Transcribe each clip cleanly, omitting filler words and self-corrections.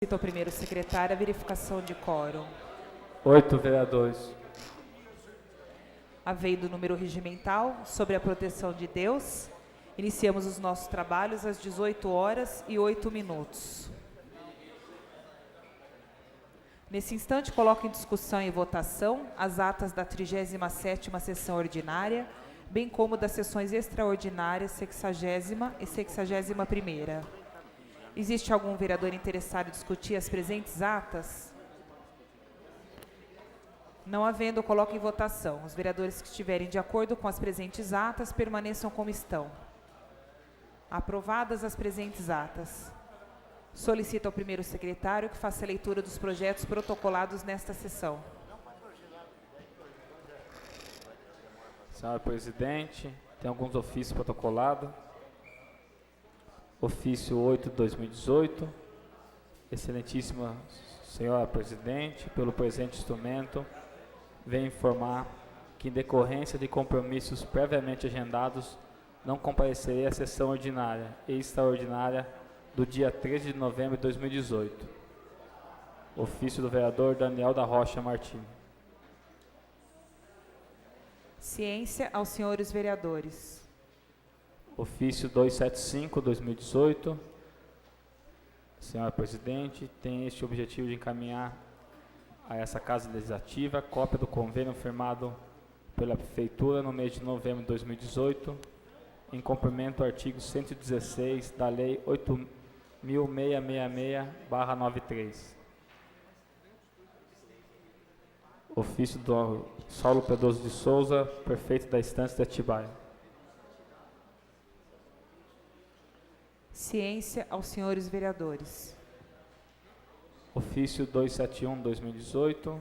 Cito ao primeiro secretário a verificação de quórum. 8 vereadores. Havendo o número regimental sobre a proteção de Deus, iniciamos os nossos trabalhos às 18h08. Nesse instante, coloco em discussão e votação as atas da 37ª sessão ordinária, bem como das sessões extraordinárias 60ª e 61ª. Existe algum vereador interessado em discutir as presentes atas? Não havendo, coloco em votação. Os vereadores que estiverem de acordo com as presentes atas permaneçam como estão. Aprovadas as presentes atas. Solicito ao primeiro secretário que faça a leitura dos projetos protocolados nesta sessão. Senhora presidente, tem alguns ofícios protocolados. Ofício 8 de 2018. Excelentíssima senhora presidente, pelo presente instrumento, venho informar que, em decorrência de compromissos previamente agendados, não comparecerei à sessão ordinária e extraordinária do dia 13 de novembro de 2018. Ofício do vereador Daniel da Rocha Martins. Ciência aos senhores vereadores. Ofício 275/2018. Senhora presidente, tem este objetivo de encaminhar a essa Casa Legislativa cópia do convênio firmado pela Prefeitura no mês de novembro de 2018, em cumprimento ao artigo 116 da Lei 8.666/93. Ofício do Saulo Pedroso de Souza, prefeito da Estância de Atibaia. Ciência aos senhores vereadores. Ofício 271/2018.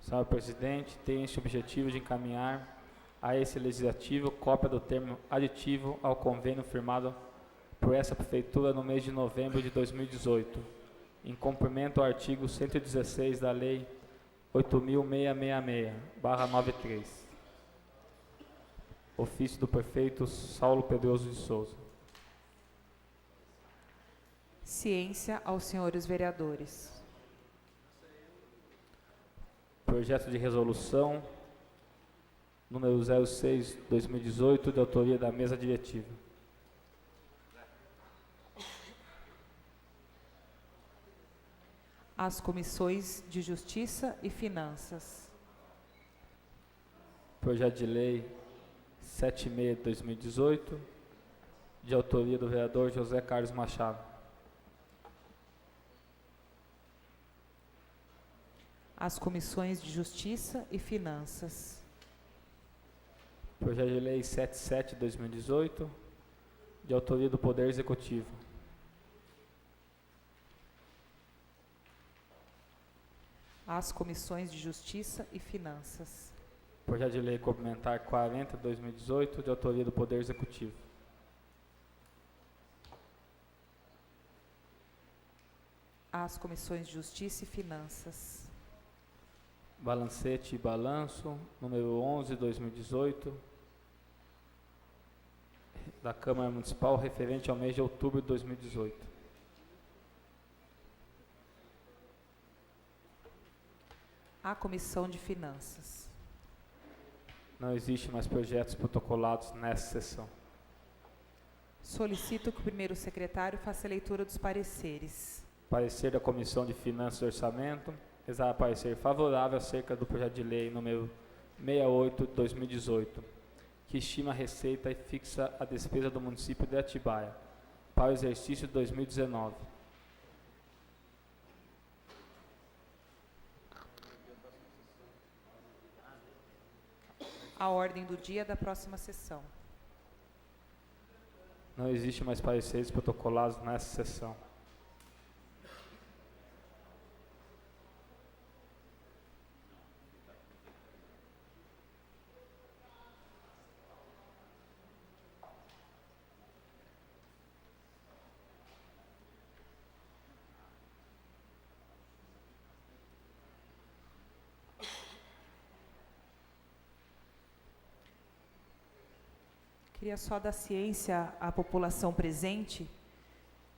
Senhor presidente, tem este objetivo de encaminhar a esse legislativo cópia do termo aditivo ao convênio firmado por essa prefeitura no mês de novembro de 2018, em cumprimento ao artigo 116 da Lei 8.666/93. Ofício do prefeito Saulo Pedroso de Souza. Ciência aos senhores vereadores. Projeto de resolução número 06/2018, de autoria da mesa diretiva. As comissões de Justiça e Finanças. Projeto de lei 76/2018, de autoria do vereador José Carlos Machado. As comissões de Justiça e Finanças. Projeto de lei 77/2018, de autoria do Poder Executivo. As comissões de Justiça e Finanças. Projeto de lei complementar 40/2018, de autoria do Poder Executivo. As comissões de Justiça e Finanças. Balancete e balanço número 11/2018, da Câmara Municipal, referente ao mês de outubro de 2018. A Comissão de Finanças. Não existe mais projetos protocolados nessa sessão. Solicito que o primeiro secretário faça a leitura dos pareceres. Parecer da Comissão de Finanças e Orçamento. Exato parecer favorável acerca do projeto de lei número 68/2018, que estima a receita e fixa a despesa do município de Atibaia para o exercício de 2019. A ordem do dia da próxima sessão. Não existe mais pareceres protocolados nessa sessão. Queria só dar ciência à população presente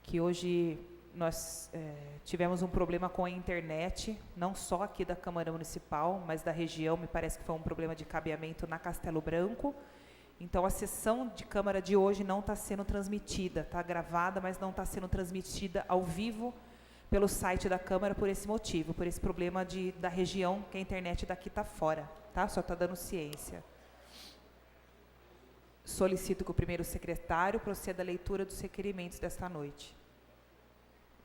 que hoje nós tivemos um problema com a internet, não só aqui da Câmara Municipal, mas da região. Me parece que foi um problema de cabeamento na Castelo Branco. Então, a sessão de Câmara de hoje não está sendo transmitida, está gravada, mas não está sendo transmitida ao vivo pelo site da Câmara por esse motivo, por esse problema da região, que a internet daqui está fora, tá? Só está dando ciência. Solicito que o primeiro secretário proceda à leitura dos requerimentos desta noite.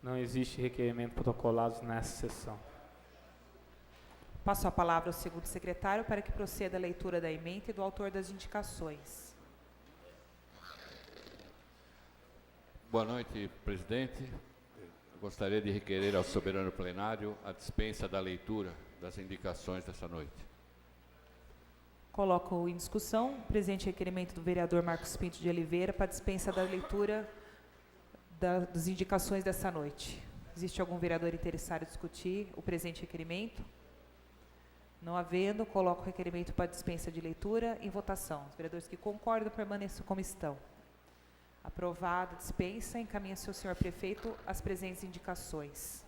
Não existe requerimento protocolado nessa sessão. Passo a palavra ao segundo secretário para que proceda a leitura da ementa e do autor das indicações. Boa noite, presidente. Eu gostaria de requerer ao soberano plenário a dispensa da leitura das indicações dessa noite. Coloco em discussão o presente requerimento do vereador Marcos Pinto de Oliveira para dispensa da leitura das indicações dessa noite. Existe algum vereador interessado em discutir o presente requerimento? Não havendo, coloco o requerimento para dispensa de leitura em votação. Os vereadores que concordam permaneçam como estão. Aprovada a dispensa, encaminha-se ao senhor prefeito as presentes indicações.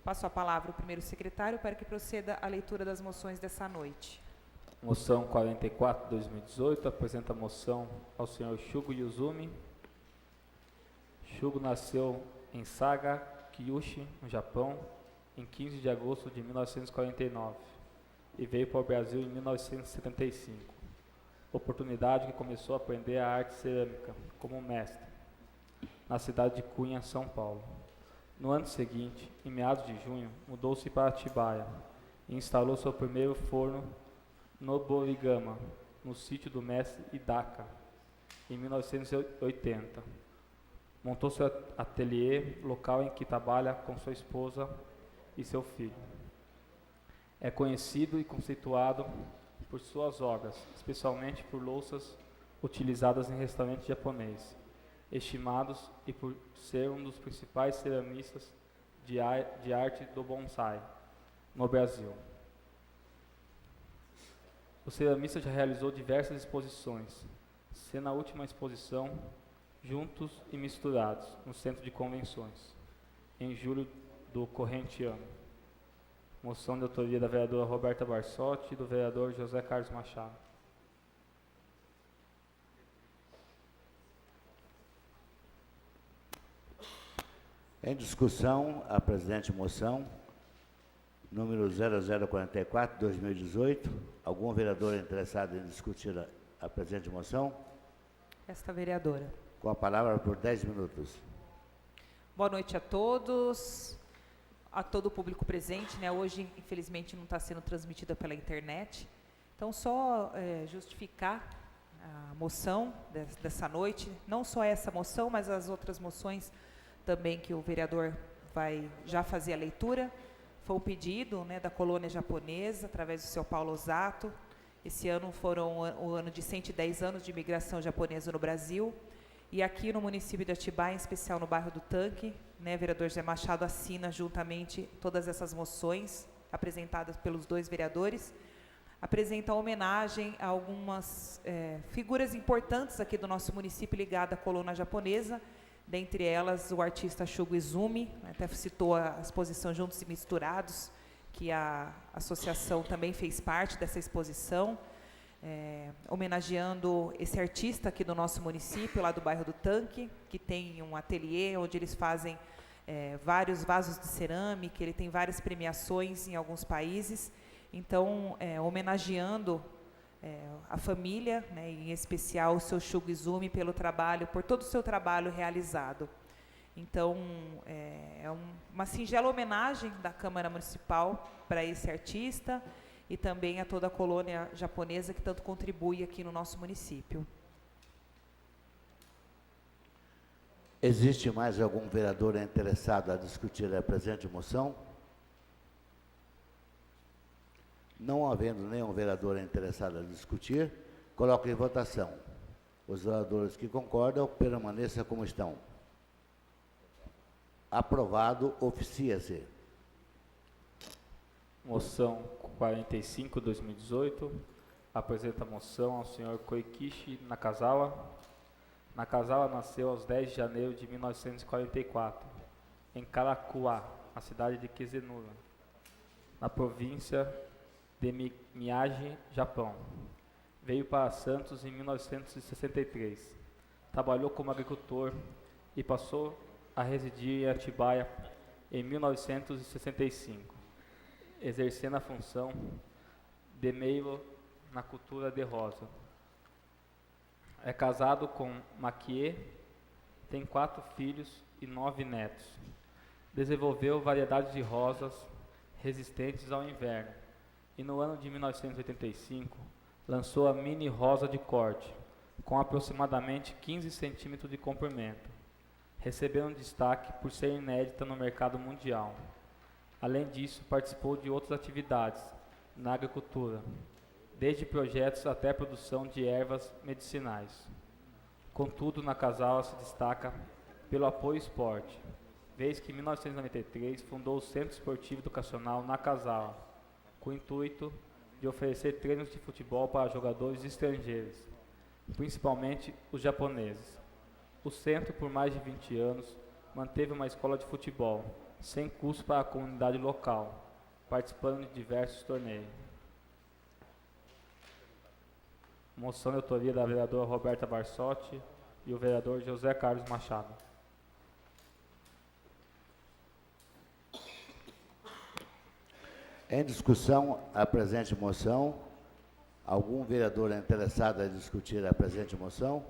Passo a palavra ao primeiro secretário para que proceda a leitura das moções dessa noite. Moção 44/2018, apresenta a moção ao senhor Shugo Yuzumi. Shugo nasceu em Saga, Kyushu, no Japão, em 15 de agosto de 1949 e veio para o Brasil em 1975. Oportunidade que começou a aprender a arte cerâmica como mestre, na cidade de Cunha, São Paulo. No ano seguinte, em meados de junho, mudou-se para Atibaia e instalou seu primeiro forno no Borigama, no sítio do mestre Hidaka, em 1980. Montou seu ateliê local em que trabalha com sua esposa e seu filho. É conhecido e conceituado por suas obras, especialmente por louças utilizadas em restaurantes japoneses, estimados e por ser um dos principais ceramistas de arte do bonsai no Brasil. O ceramista já realizou diversas exposições, sendo a última exposição Juntos e Misturados, no Centro de Convenções, em julho do corrente ano. Moção de autoria da vereadora Roberta Barsotti e do vereador José Carlos Machado. Em discussão, a presente moção, número 0044/2018. Algum vereador interessado em discutir a presente moção? Esta vereadora. Com a palavra por 10 minutos. Boa noite a todos, a todo o público presente, né? Hoje, infelizmente, não está sendo transmitida pela internet. Então, só justificar a moção dessa noite, não só essa moção, mas as outras moções também que o vereador vai já fazer a leitura. Foi um pedido, né, da colônia japonesa, através do seu Paulo Osato. Esse ano foram o ano de 110 anos de imigração japonesa no Brasil. E aqui no município de Atibaia, em especial no bairro do Tanque, né, o vereador José Machado assina juntamente todas essas moções apresentadas pelos dois vereadores. Apresenta a homenagem a algumas figuras importantes aqui do nosso município ligada à colônia japonesa, dentre elas o artista Shugo Izumi, até citou a exposição Juntos e Misturados, que a associação também fez parte dessa exposição, homenageando esse artista aqui do nosso município, lá do bairro do Tanque, que tem um ateliê onde eles fazem vários vasos de cerâmica, ele tem várias premiações em alguns países. Então, homenageando a família, né, em especial o seu Shugo Izumi, pelo trabalho, por todo o seu trabalho realizado. Então, é uma singela homenagem da Câmara Municipal para esse artista e também a toda a colônia japonesa que tanto contribui aqui no nosso município. Existe mais algum vereador interessado a discutir a presente moção? Não havendo nenhum vereador interessado a discutir, coloco em votação. Os vereadores que concordam, permaneçam como estão. Aprovado, oficia-se. Moção 45/2018, apresenta a moção ao senhor Koikishi Nakazawa. Nakazawa nasceu aos 10 de janeiro de 1944 em Caracuá, na cidade de Kizenura, na província de Miyagi, Japão. Veio para Santos em 1963. Trabalhou como agricultor e passou a residir em Atibaia em 1965, exercendo a função de meio na cultura de rosa. É casado com Maquie, tem 4 filhos e 9 netos. Desenvolveu variedades de rosas resistentes ao inverno e no ano de 1985 lançou a mini rosa de corte, com aproximadamente 15 centímetros de comprimento, recebendo destaque por ser inédita no mercado mundial. Além disso, participou de outras atividades na agricultura, desde projetos até a produção de ervas medicinais. Contudo, na Casawa se destaca pelo apoio ao esporte, vez que em 1993 fundou o Centro Esportivo Educacional na Casawa, com o intuito de oferecer treinos de futebol para jogadores estrangeiros, principalmente os japoneses. O centro, por mais de 20 anos, manteve uma escola de futebol, sem custo para a comunidade local, participando de diversos torneios. Moção de autoria da vereadora Roberta Barsotti e o vereador José Carlos Machado. Em discussão a presente moção. Algum vereador é interessado em discutir a presente moção?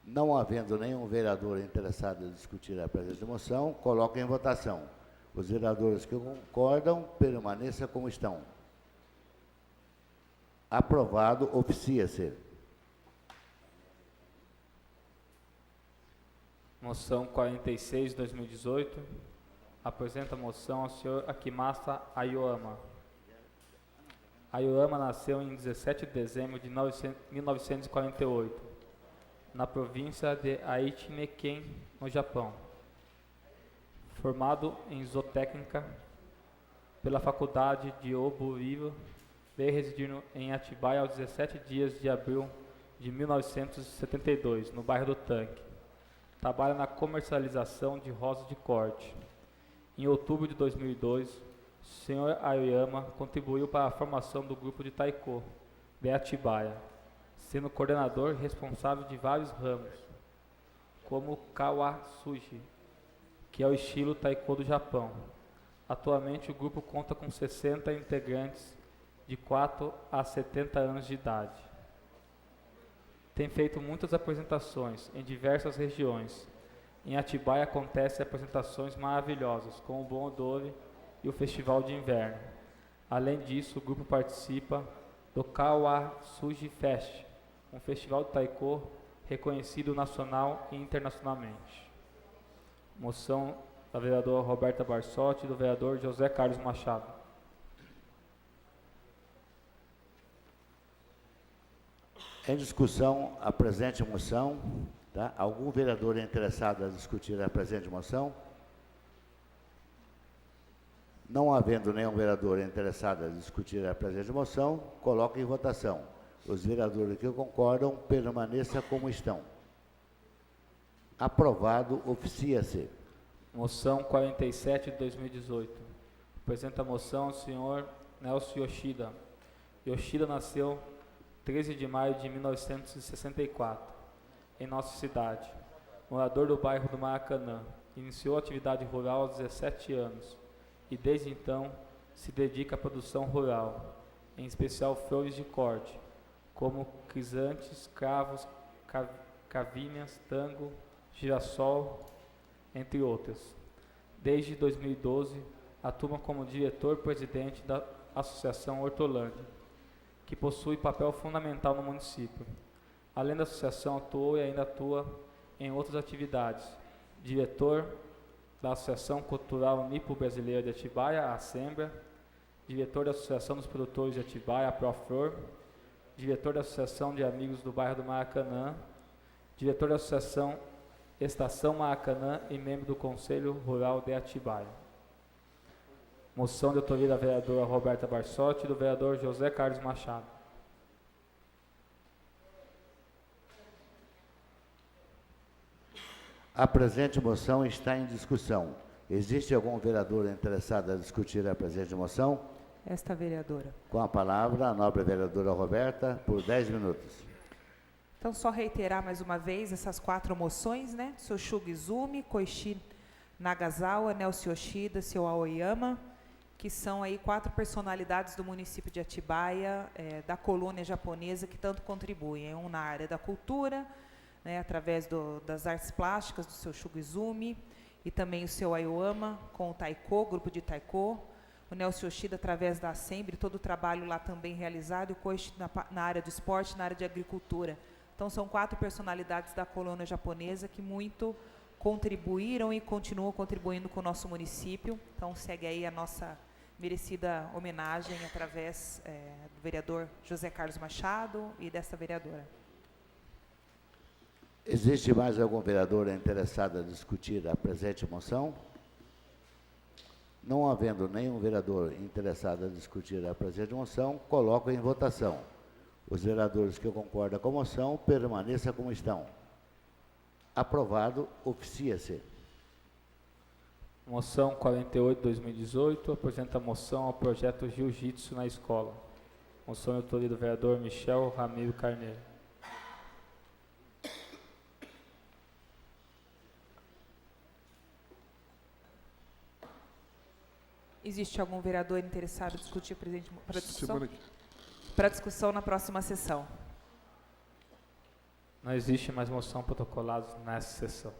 Não havendo nenhum vereador interessado em discutir a presente moção, coloco em votação. Os vereadores que concordam, permaneçam como estão. Aprovado, oficia-se. Moção 46 de 2018. Apresenta a moção ao senhor Akimasa Ayoama. Ayoama nasceu em 17 de dezembro de 1948, na província de Aichi-Neken, no Japão. Formado em zootécnica pela Faculdade de Oburiwa, veio residir em Atibaia aos 17 dias de abril de 1972, no bairro do Tanque. Trabalha na comercialização de rosas de corte. Em outubro de 2002, o Sr. Aoyama contribuiu para a formação do grupo de Taiko de Atibaia, sendo coordenador responsável de vários ramos, como o Kawasuji, que é o estilo Taiko do Japão. Atualmente o grupo conta com 60 integrantes de 4 a 70 anos de idade. Tem feito muitas apresentações em diversas regiões. Em Atibaia acontecem apresentações maravilhosas, como o Bom Odore e o Festival de Inverno. Além disso, o grupo participa do Kawasuji Fest, um festival de taiko reconhecido nacional e internacionalmente. Moção da vereadora Roberta Barsotti e do vereador José Carlos Machado. Em discussão a presente moção. Tá? Algum vereador é interessado a discutir a presente moção? Não havendo nenhum vereador interessado a discutir a presente moção, coloco em votação. Os vereadores que concordam, permaneçam como estão. Aprovado, oficia-se. Moção 47 de 2018. Apresenta a moção o senhor Nelson Yoshida. Yoshida nasceu 13 de maio de 1964. Em nossa cidade, morador do bairro do Maracanã, iniciou a atividade rural aos 17 anos e desde então se dedica à produção rural, em especial flores de corte, como crisantes, cravos, cavinhas, tango, girassol, entre outras. Desde 2012, atua como diretor-presidente da Associação Hortolândia, que possui papel fundamental no município. Além da associação, atuou e ainda atua em outras atividades. Diretor da Associação Cultural Nipo-Brasileira de Atibaia, a Assembra. Diretor da Associação dos Produtores de Atibaia, a Proflor. Diretor da Associação de Amigos do Bairro do Maracanã. Diretor da Associação Estação Maracanã e membro do Conselho Rural de Atibaia. Moção de autoria da vereadora Roberta Barsotti e do vereador José Carlos Machado. A presente moção está em discussão. Existe algum vereador interessado a discutir a presente moção? Esta vereadora. Com a palavra, a nobre vereadora Roberta, por 10 minutos. Então, só reiterar mais uma vez essas 4 moções, né? Seu Shugizumi, Koichi Nagasawa, Nelson Yoshida, seu Aoyama, que são aí 4 personalidades do município de Atibaia, da colônia japonesa, que tanto contribuem. Um na área da cultura, né, através das artes plásticas, do seu Shugizumi, e também o seu Aoyama, com o Taiko, grupo de Taiko, o Nelson Yoshida, através da Assembly, todo o trabalho lá também realizado, e o Koichi na área do esporte, na área de agricultura. Então, são 4 personalidades da colônia japonesa que muito contribuíram e continuam contribuindo com o nosso município. Então, segue aí a nossa merecida homenagem através do vereador José Carlos Machado e dessa vereadora. Existe mais algum vereador interessado a discutir a presente moção? Não havendo nenhum vereador interessado a discutir a presente moção, coloco em votação. Os vereadores que concordam com a moção, permaneçam como estão. Aprovado, oficia-se. Moção 48/2018 apresenta moção ao projeto Jiu-Jitsu na escola. Moção de autoria do vereador Michel Ramiro Carneiro. Existe algum vereador interessado em discutir para discussão? Para discussão na próxima sessão. Não existe mais moção protocolada nessa sessão.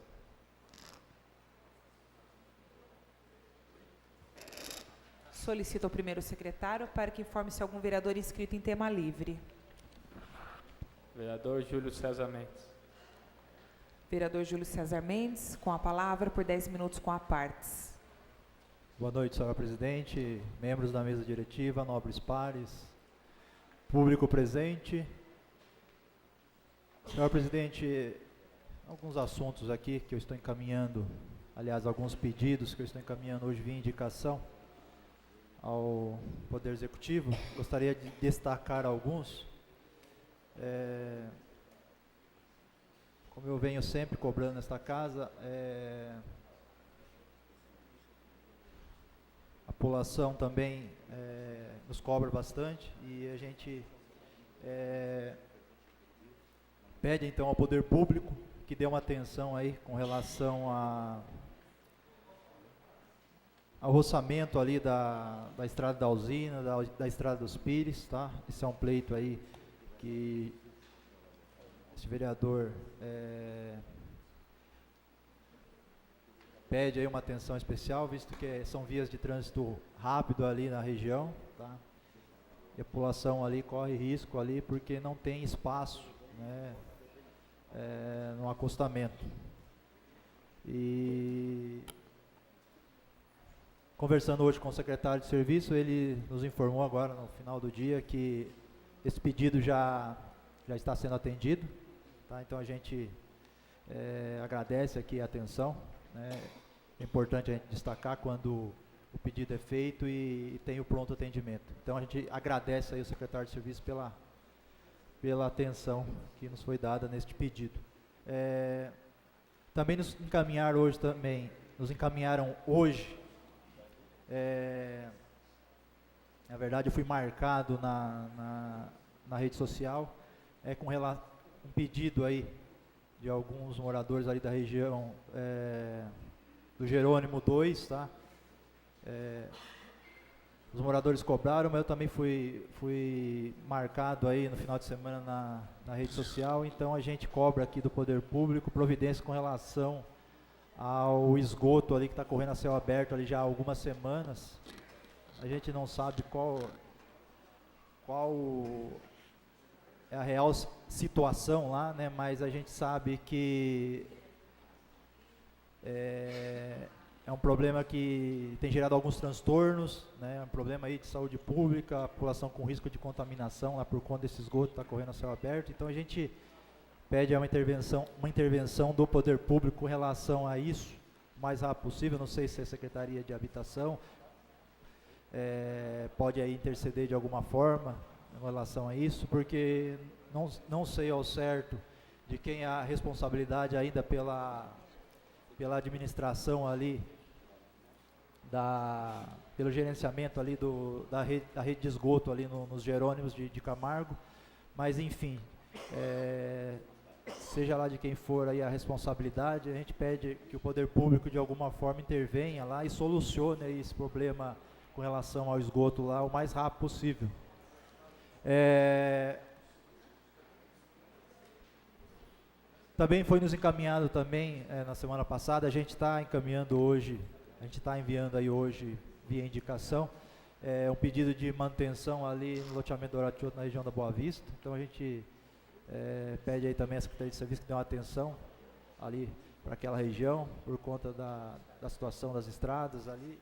Solicito ao primeiro secretário para que informe se algum vereador inscrito em tema livre. Vereador Júlio César Mendes. Vereador Júlio César Mendes, com a palavra por 10 minutos com a partes. Boa noite, senhora presidente, membros da mesa diretiva, nobres pares, público presente. Senhora presidente, alguns assuntos aqui que eu estou encaminhando, aliás, alguns pedidos que eu estou encaminhando hoje via indicação ao Poder Executivo. Gostaria de destacar alguns. Como eu venho sempre cobrando nesta casa, a população também nos cobra bastante e a gente pede então ao poder público que dê uma atenção aí com relação ao roçamento ali da estrada da usina, da estrada dos Pires, tá? Esse é um pleito aí que esse vereador pede aí uma atenção especial, visto que são vias de trânsito rápido ali na região, tá? E a população ali corre risco ali porque não tem espaço, né, no acostamento. E conversando hoje com o secretário de serviço, ele nos informou agora no final do dia que esse pedido já está sendo atendido, tá? Então a gente agradece aqui a atenção, né? É importante a gente destacar quando o pedido é feito e tem o pronto atendimento. Então a gente agradece aí o secretário de serviço pela atenção que nos foi dada neste pedido. Também nos encaminharam hoje, na verdade eu fui marcado na rede social, com relação a um pedido aí de alguns moradores ali da região do Jerônimo 2, tá? Os moradores cobraram, mas eu também fui marcado aí no final de semana na rede social, então a gente cobra aqui do Poder Público providência com relação ao esgoto ali que está correndo a céu aberto ali já há algumas semanas. A gente não sabe qual é a real situação lá, né? Mas a gente sabe que é um problema que tem gerado alguns transtornos, né? Um problema aí de saúde pública, a população com risco de contaminação lá por conta desse esgoto que está correndo a céu aberto. Então a gente pede uma intervenção do Poder Público com relação a isso, o mais rápido possível. Não sei se a Secretaria de Habitação pode aí interceder de alguma forma em relação a isso, porque não sei ao certo de quem é a responsabilidade ainda pela administração ali, pelo gerenciamento ali da rede de esgoto ali nos Jerônimos de Camargo, mas enfim, seja lá de quem for aí a responsabilidade, a gente pede que o poder público de alguma forma intervenha lá e solucione aí esse problema com relação ao esgoto lá o mais rápido possível. Também foi nos encaminhado também na semana passada, a gente está encaminhando hoje, a gente está enviando aí hoje via indicação um pedido de manutenção ali no loteamento Dourado Tioto, na região da Boa Vista. Então a gente pede aí também a Secretaria de Serviço que dê uma atenção ali para aquela região, por conta da situação das estradas ali,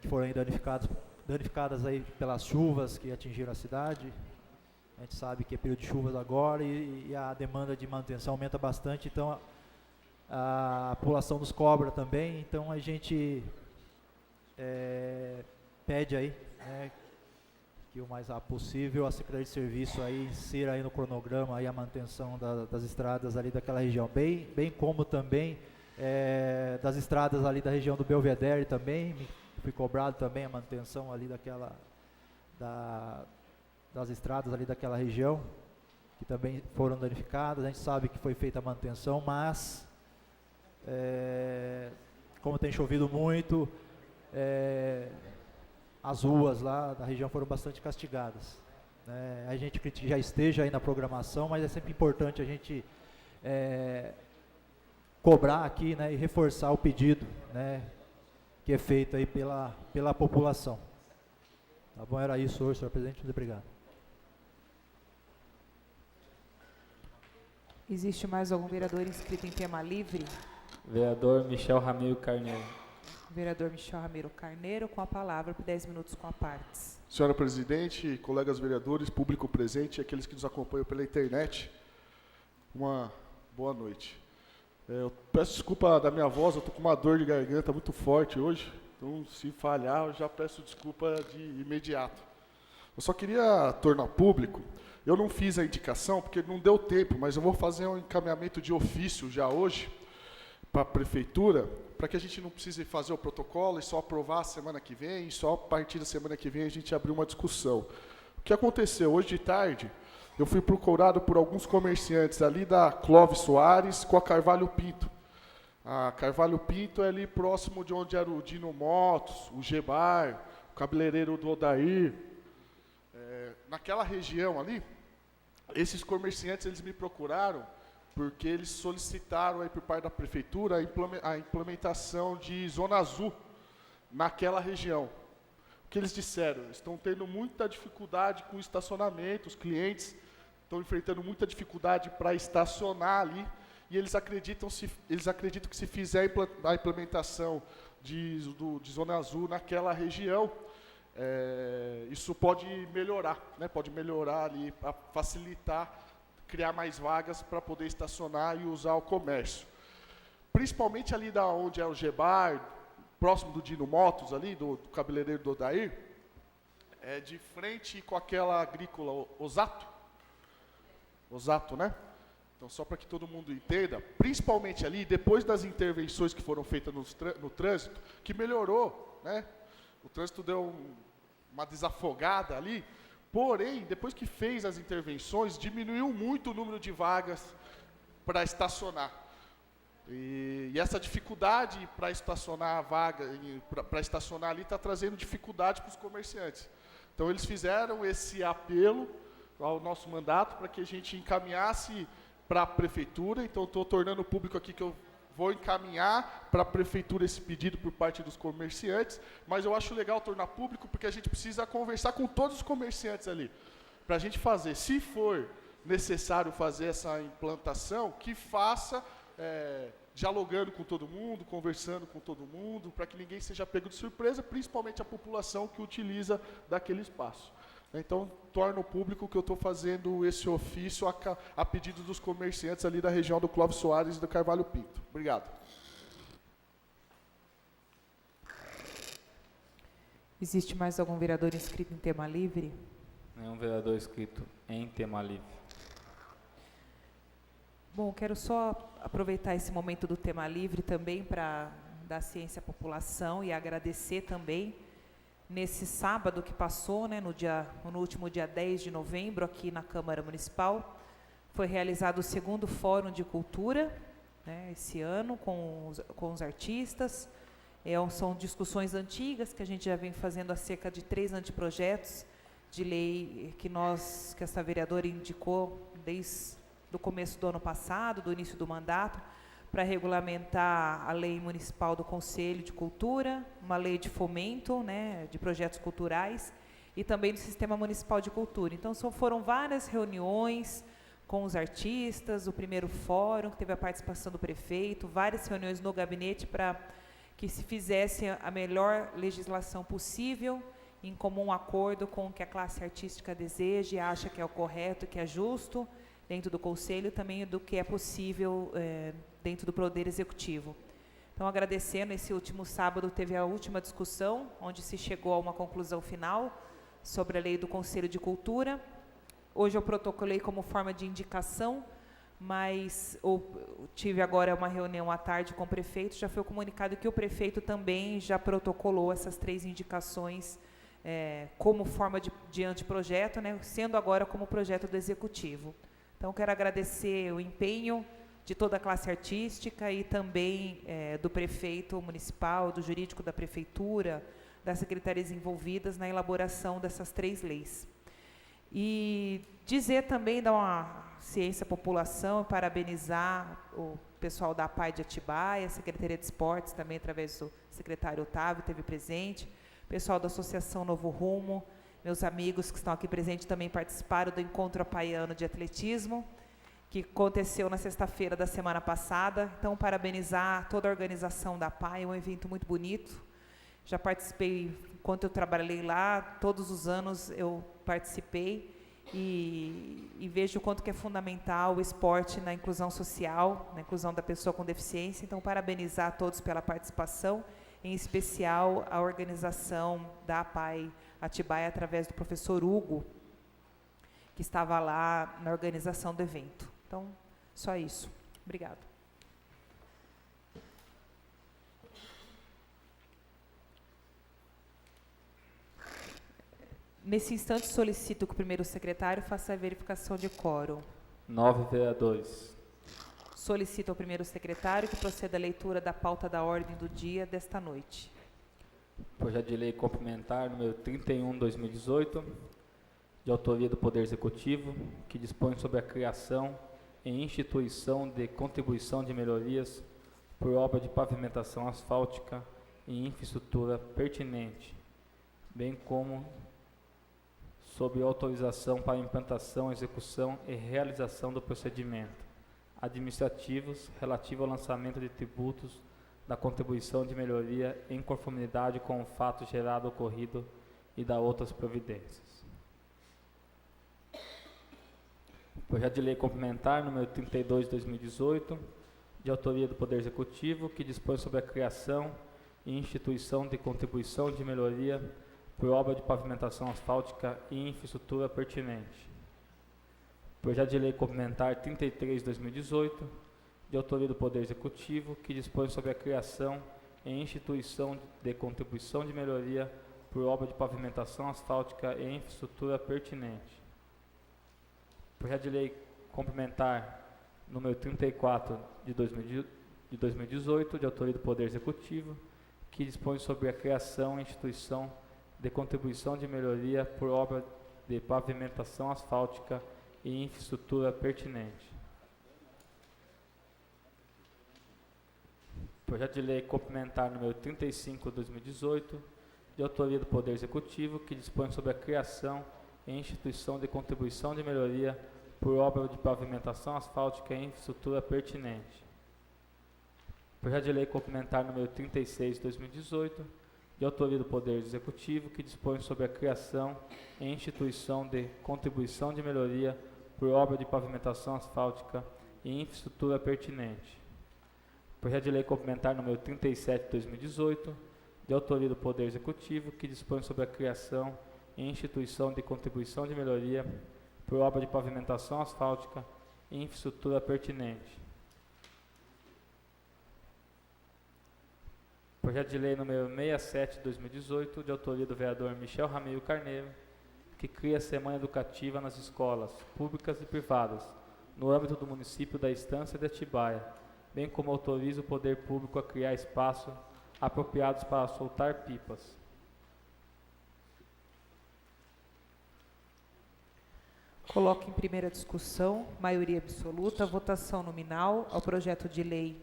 que foram aí danificadas aí pelas chuvas que atingiram a cidade. A gente sabe que é período de chuvas agora e a demanda de manutenção aumenta bastante, então a população nos cobra também, então a gente pede aí, né, que o mais rápido possível a Secretaria de Serviço aí insira aí no cronograma aí a manutenção das estradas ali daquela região, bem como também das estradas ali da região do Belvedere também, fui cobrado também a manutenção ali das estradas ali daquela região, que também foram danificadas. A gente sabe que foi feita a manutenção, mas como tem chovido muito, as ruas lá da região foram bastante castigadas. A gente que já esteja aí na programação, mas é sempre importante a gente cobrar aqui, né, e reforçar o pedido, né, que é feito aí pela população. Tá bom? Era isso hoje, senhor presidente. Muito obrigado. Existe mais algum vereador inscrito em tema livre? Vereador Michel Ramiro Carneiro. Vereador Michel Ramiro Carneiro, com a palavra por 10 minutos com a partes. Senhora presidente, colegas vereadores, público presente e aqueles que nos acompanham pela internet, uma boa noite. Eu peço desculpa da minha voz, eu estou com uma dor de garganta muito forte hoje, então se falhar eu já peço desculpa de imediato. Eu só queria tornar público, eu não fiz a indicação porque não deu tempo, mas eu vou fazer um encaminhamento de ofício já hoje para a prefeitura, para que a gente não precise fazer o protocolo e só aprovar a semana que vem, e só a partir da semana que vem a gente abrir uma discussão. O que aconteceu? Hoje de tarde, eu fui procurado por alguns comerciantes ali da Clóvis Soares com a Carvalho Pinto. A Carvalho Pinto é ali próximo de onde era o Dino Motos, o Gebar, o cabeleireiro do Odair. Naquela região ali, esses comerciantes eles me procuraram porque eles solicitaram aí por parte da prefeitura a implementação de zona azul naquela região. O que eles disseram? Estão tendo muita dificuldade com o estacionamento, os clientes estão enfrentando muita dificuldade para estacionar ali, e eles acreditam que se fizer a implementação de zona azul naquela região, isso pode melhorar, né? Pode melhorar ali, para facilitar, criar mais vagas para poder estacionar e usar o comércio. Principalmente ali da onde é o Gebar, próximo do Dino Motos, ali, do cabeleireiro do Odair, de frente com aquela agrícola Osato, né? Então, só para que todo mundo entenda, principalmente ali, depois das intervenções que foram feitas no trânsito, que melhorou, né? O trânsito deu uma desafogada ali, porém, depois que fez as intervenções, diminuiu muito o número de vagas para estacionar. E essa dificuldade para estacionar a vaga, para estacionar ali, está trazendo dificuldade para os comerciantes. Então, eles fizeram esse apelo ao nosso mandato para que a gente encaminhasse para a prefeitura. Então, estou tornando público aqui que eu vou encaminhar para a prefeitura esse pedido por parte dos comerciantes, mas eu acho legal tornar público porque a gente precisa conversar com todos os comerciantes ali, para a gente fazer, se for necessário fazer essa implantação, que faça dialogando com todo mundo, conversando com todo mundo, para que ninguém seja pego de surpresa, principalmente a população que utiliza daquele espaço. Então, torno público que eu estou fazendo esse ofício a pedido dos comerciantes ali da região do Clóvis Soares e do Carvalho Pinto. Obrigado. Existe mais algum vereador inscrito em tema livre? Nenhum vereador inscrito em tema livre. Bom, quero só aproveitar esse momento do tema livre também para dar ciência à população e agradecer também. Nesse sábado que passou, né, no último dia 10 de novembro, aqui na Câmara Municipal, foi realizado o 2º Fórum de Cultura, né, esse ano, com os artistas. São discussões antigas que a gente já vem fazendo acerca de 3 anteprojetos de lei que essa vereadora indicou desde o começo do ano passado, do início do mandato, para regulamentar a lei municipal do Conselho de Cultura, uma lei de fomento, né, de projetos culturais e também do Sistema Municipal de Cultura. Então, foram várias reuniões com os artistas, o primeiro fórum, que teve a participação do prefeito, várias reuniões no gabinete para que se fizesse a melhor legislação possível, em comum acordo com o que a classe artística deseja e acha que é o correto, que é justo, dentro do Conselho, também do que é possível dentro do Poder Executivo. Então, agradecendo, esse último sábado teve a última discussão, onde se chegou a uma conclusão final sobre a lei do Conselho de Cultura. Hoje eu protocolei como forma de indicação, mas tive agora uma reunião à tarde com o prefeito, já foi comunicado que o prefeito também já protocolou essas 3 indicações como forma de anteprojeto, né, sendo agora como projeto do Executivo. Então, quero agradecer o empenho de toda a classe artística e também do prefeito municipal, do jurídico da prefeitura, das secretarias envolvidas na elaboração dessas 3 leis. E dizer também, dar uma ciência à população, parabenizar o pessoal da APAI de Atibaia, a Secretaria de Esportes também, através do secretário Otávio, esteve presente, pessoal da Associação Novo Rumo, meus amigos que estão aqui presentes também participaram do Encontro Apaiano de Atletismo, que aconteceu na sexta-feira da semana passada. Então, parabenizar toda a organização da APAI, um evento muito bonito. Já participei, enquanto eu trabalhei lá, todos os anos eu participei e vejo o quanto que é fundamental o esporte na inclusão social, na inclusão da pessoa com deficiência. Então, parabenizar a todos pela participação, em especial a organização da APAI Atibaia, através do professor Hugo, que estava lá na organização do evento. Então, só isso. Obrigado. Nesse instante, solicito que o primeiro secretário faça a verificação de quórum. 9 vereadores. Solicito ao primeiro secretário que proceda à leitura da pauta da ordem do dia desta noite. Projeto de lei complementar número 31/2018, de autoria do Poder Executivo, que dispõe sobre a criação e instituição de contribuição de melhorias por obra de pavimentação asfáltica e infraestrutura pertinente, bem como sobre autorização para implantação, execução e realização do procedimento administrativos relativo ao lançamento de tributos da contribuição de melhoria em conformidade com o fato gerado ocorrido e da outras providências. Projeto de lei complementar número 32/2018, de autoria do Poder Executivo, que dispõe sobre a criação e instituição de contribuição de melhoria por obra de pavimentação asfáltica e infraestrutura pertinente. Projeto de lei complementar 33/2018, de autoria do Poder Executivo, que dispõe sobre a criação e instituição de contribuição de melhoria por obra de pavimentação asfáltica e infraestrutura pertinente. Projeto de lei complementar número 34 de 2018, de autoria do Poder Executivo, que dispõe sobre a criação e instituição de contribuição de melhoria por obra de pavimentação asfáltica e infraestrutura pertinente. Projeto de lei complementar número 35/2018, de autoria do Poder Executivo, que dispõe sobre a criação e instituição de contribuição de melhoria por obra de pavimentação asfáltica e infraestrutura pertinente. Projeto de lei complementar número 36/2018, de autoria do Poder Executivo, que dispõe sobre a criação e instituição de contribuição de melhoria por obra de pavimentação asfáltica e infraestrutura pertinente. Projeto de lei complementar número 37/2018, de autoria do Poder Executivo, que dispõe sobre a criação e instituição de contribuição de melhoria por obra de pavimentação asfáltica e infraestrutura pertinente. Projeto de lei número 67 de 2018, de autoria do vereador Michel Ramiro Carneiro, que cria a Semana Educativa nas escolas públicas e privadas, no âmbito do município da Estância de Atibaia, bem como autoriza o poder público a criar espaços apropriados para soltar pipas. Coloco em primeira discussão, maioria absoluta, votação nominal ao projeto de lei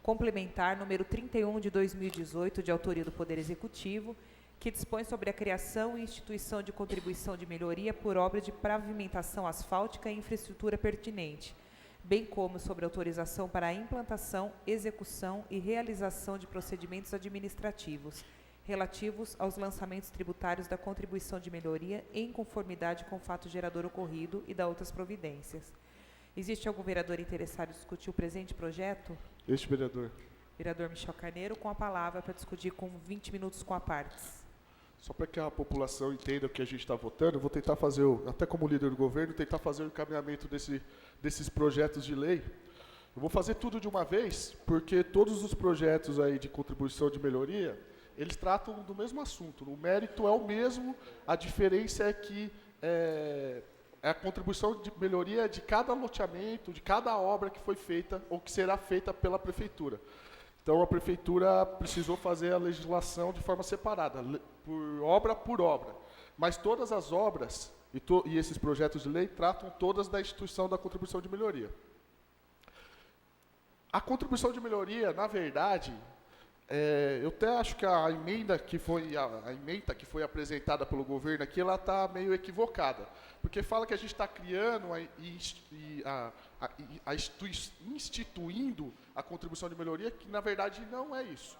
complementar número 31 de 2018, de autoria do Poder Executivo, que dispõe sobre a criação e instituição de contribuição de melhoria por obra de pavimentação asfáltica e infraestrutura pertinente, bem como sobre autorização para a implantação, execução e realização de procedimentos administrativos relativos aos lançamentos tributários da contribuição de melhoria em conformidade com o fato gerador ocorrido e da outras providências. Existe algum vereador interessado em discutir o presente projeto? Este vereador. Vereador Michel Carneiro, com a palavra para discutir com 20 minutos com a partes. Só para que a população entenda o que a gente está votando, eu vou tentar fazer, até como líder do governo, tentar fazer o encaminhamento desses projetos de lei. Eu vou fazer tudo de uma vez, porque todos os projetos aí de contribuição de melhoria, eles tratam do mesmo assunto. O mérito é o mesmo, a diferença é que a contribuição de melhoria de cada loteamento, de cada obra que foi feita ou que será feita pela prefeitura. Então, a prefeitura precisou fazer a legislação de forma separada, por obra, mas todas as obras e esses projetos de lei tratam todas da instituição da contribuição de melhoria. A contribuição de melhoria, na verdade, eu até acho que a emenda que foi apresentada pelo governo aqui, ela está meio equivocada, porque fala que a gente está criando instituindo a contribuição de melhoria, que na verdade não é isso.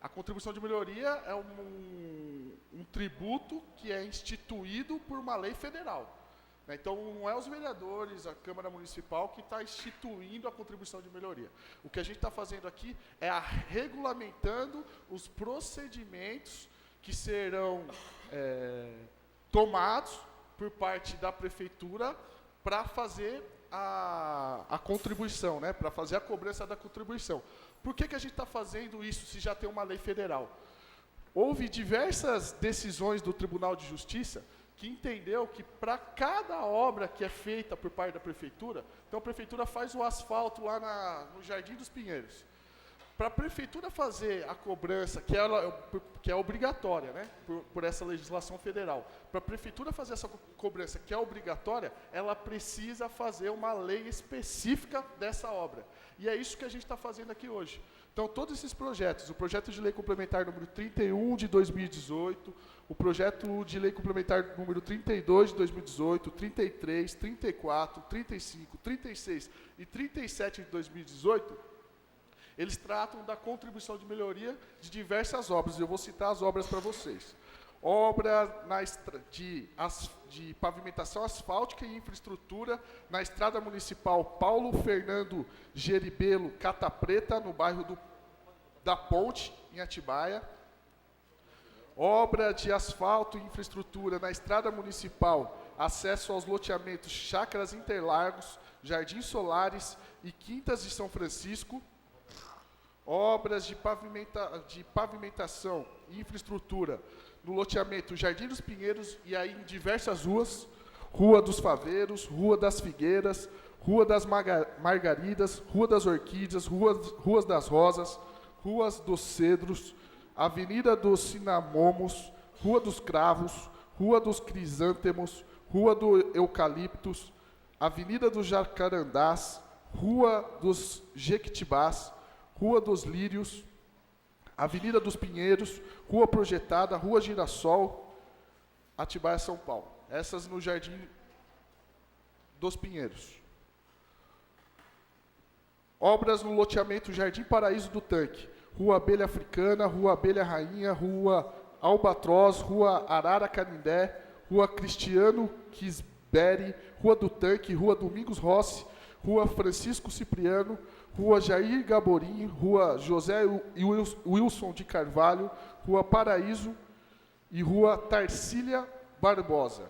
A contribuição de melhoria é um tributo que é instituído por uma lei federal. Então, não é os vereadores, a Câmara Municipal, que está instituindo a contribuição de melhoria. O que a gente está fazendo aqui é regulamentando os procedimentos que serão tomados por parte da Prefeitura para fazer a contribuição, né? Para fazer a cobrança da contribuição. Por que a gente está fazendo isso se já tem uma lei federal? Houve diversas decisões do Tribunal de Justiça que entendeu que para cada obra que é feita por parte da prefeitura, então a prefeitura faz o asfalto lá no Jardim dos Pinheiros. Para a prefeitura fazer a cobrança, que é obrigatória, né, por essa legislação federal, para a prefeitura fazer essa cobrança, que é obrigatória, ela precisa fazer uma lei específica dessa obra. E é isso que a gente está fazendo aqui hoje. Então, todos esses projetos, o projeto de lei complementar número 31 de 2018, o projeto de lei complementar número 32 de 2018, 33, 34, 35, 36 e 37 de 2018, eles tratam da contribuição de melhoria de diversas obras. Eu vou citar as obras para vocês. Obra de pavimentação asfáltica e infraestrutura na estrada municipal Paulo Fernando Geribelo Cata Preta, no bairro da Ponte, em Atibaia. Obra de asfalto e infraestrutura na estrada municipal, acesso aos loteamentos Chácaras Interlagos, Jardim Solares e Quintas de São Francisco. Obras de pavimentação e infraestrutura no loteamento Jardim dos Pinheiros e aí em diversas ruas, Rua dos Faveiros, Rua das Figueiras, Rua das Margaridas, Rua das Orquídeas, Ruas das Rosas, Ruas dos Cedros, Avenida dos Cinamomos, Rua dos Cravos, Rua dos Crisântemos, Rua do Eucaliptus, Avenida dos Jacarandás, Rua dos Jequitibás, Rua dos Lírios, Avenida dos Pinheiros, Rua Projetada, Rua Girassol, Atibaia, São Paulo. Essas no Jardim dos Pinheiros. Obras no loteamento Jardim Paraíso do Tanque, Rua Abelha Africana, Rua Abelha Rainha, Rua Albatroz, Rua Arara Canindé, Rua Cristiano Quisberi, Rua do Tanque, Rua Domingos Rossi, Rua Francisco Cipriano, Rua Jair Gaborim, Rua José Wilson de Carvalho, Rua Paraíso e Rua Tarsília Barbosa.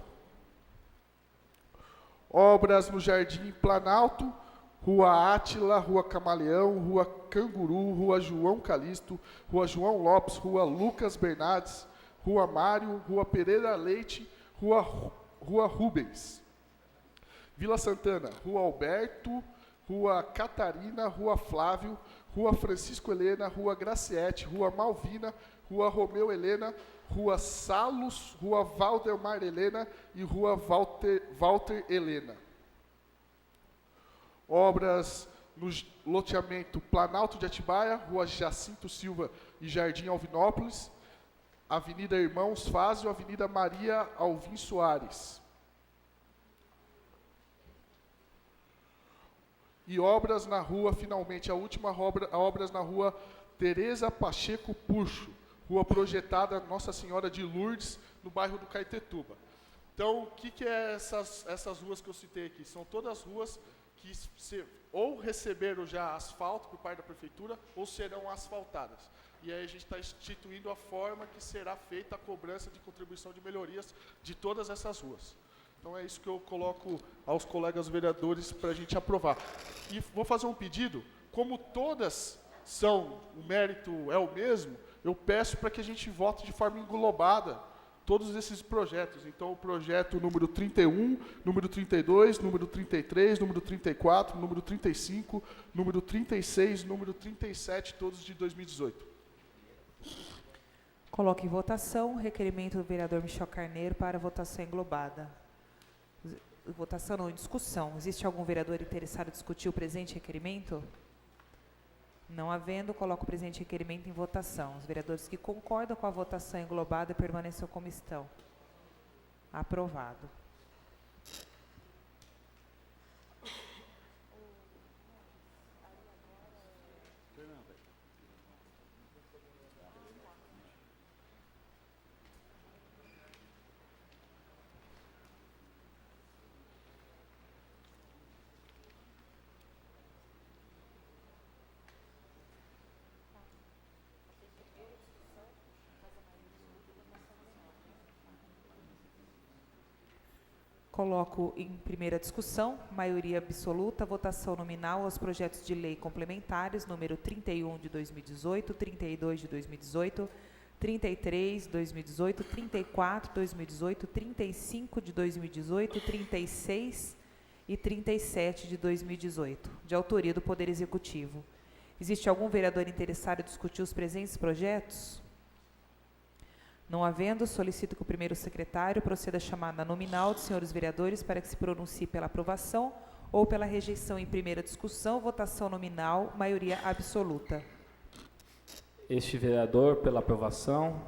Obras no Jardim Planalto, Rua Átila, Rua Camaleão, Rua Canguru, Rua João Calixto, Rua João Lopes, Rua Lucas Bernardes, Rua Mário, Rua Pereira Leite, Rua Rubens. Vila Santana, Rua Alberto, Rua Catarina, Rua Flávio, Rua Francisco Helena, Rua Graciete, Rua Malvina, Rua Romeu Helena, Rua Salos, Rua Valdemar Helena e Rua Walter Helena. Obras no loteamento Planalto de Atibaia, Rua Jacinto Silva e Jardim Alvinópolis, Avenida Irmãos Fázio, Avenida Maria Alvim Soares. E obras na rua, finalmente, a última obra, obras na rua Tereza Pacheco Puxo, rua projetada Nossa Senhora de Lourdes, no bairro do Caetetuba. Então, o que é essas ruas que eu citei aqui? São todas ruas que ou receberam já asfalto por parte da prefeitura ou serão asfaltadas. E aí a gente está instituindo a forma que será feita a cobrança de contribuição de melhorias de todas essas ruas. Então é isso que eu coloco aos colegas vereadores para a gente aprovar. E vou fazer um pedido, como todas são, o mérito é o mesmo, eu peço para que a gente vote de forma englobada todos esses projetos. Então, o projeto número 31, número 32, número 33, número 34, número 35, número 36, número 37, todos de 2018. Coloque em votação o requerimento do vereador Michel Carneiro para votação englobada. Votação não, em discussão. Existe algum vereador interessado em discutir o presente requerimento? Não havendo, coloco o presente requerimento em votação. Os vereadores que concordam com a votação englobada permaneçam como estão. Aprovado. Coloco em primeira discussão, maioria absoluta, votação nominal aos projetos de lei complementares, número 31 de 2018, 32 de 2018, 33 de 2018, 34 de 2018, 35 de 2018, 36 e 37 de 2018, de autoria do Poder Executivo. Existe algum vereador interessado em discutir os presentes projetos? Não havendo, solicito que o primeiro secretário proceda à chamada nominal dos senhores vereadores para que se pronuncie pela aprovação ou pela rejeição em primeira discussão, votação nominal, maioria absoluta. Este vereador, pela aprovação,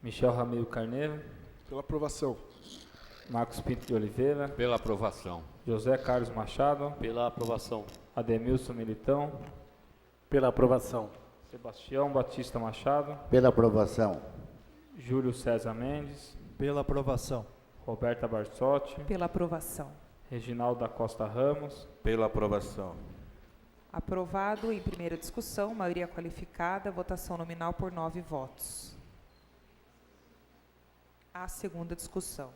Michel Ramiro Carneiro. Pela aprovação. Marcos Pinto de Oliveira. Pela aprovação. José Carlos Machado. Pela aprovação. Ademilson Militão. Pela aprovação. Sebastião Batista Machado. Pela aprovação. Júlio César Mendes. Pela aprovação. Roberta Barsotti. Pela aprovação. Reginaldo da Costa Ramos. Pela aprovação. Aprovado em primeira discussão, maioria qualificada, votação nominal por 9 votos. A segunda discussão.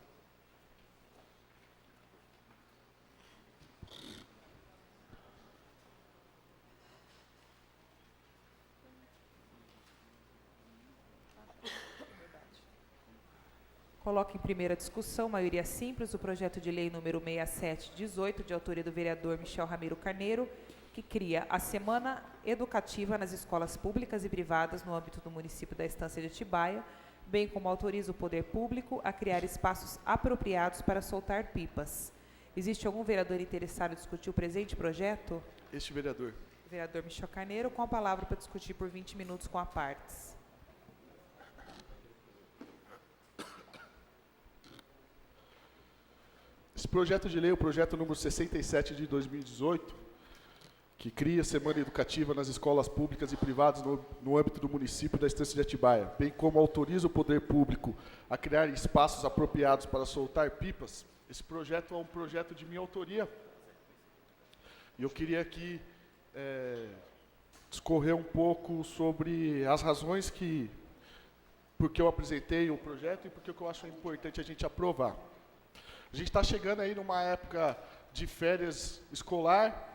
Coloco em primeira discussão, maioria simples, o projeto de lei número 6718, de autoria do vereador Michel Ramiro Carneiro, que cria a Semana Educativa nas escolas públicas e privadas no âmbito do município da Estância de Atibaia, bem como autoriza o poder público a criar espaços apropriados para soltar pipas. Existe algum vereador interessado em discutir o presente projeto? Este vereador. Vereador Michel Carneiro, com a palavra para discutir por 20 minutos com a partes. Esse projeto de lei, o projeto número 67 de 2018, que cria a Semana Educativa nas escolas públicas e privadas no âmbito do município da Estância de Atibaia, bem como autoriza o poder público a criar espaços apropriados para soltar pipas. Esse projeto é um projeto de minha autoria. E eu queria aqui discorrer um pouco sobre as razões porque eu apresentei o projeto e porque eu acho importante a gente aprovar. A gente está chegando aí numa época de férias escolar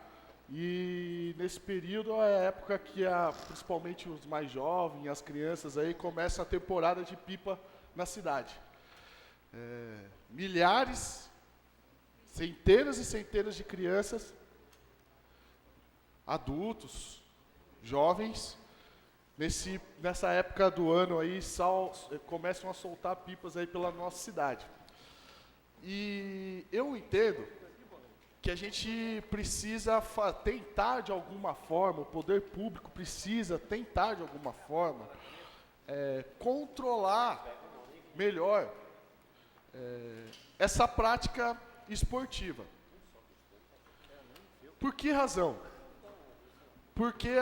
E nesse período é a época que principalmente os mais jovens, as crianças aí, começam a temporada de pipa na cidade. Milhares, centenas e centenas de crianças, adultos, jovens, nessa época do ano aí, começam a soltar pipas aí pela nossa cidade. E eu entendo que a gente precisa tentar de alguma forma, o poder público precisa tentar de alguma forma, controlar melhor essa prática esportiva. Por que razão? Porque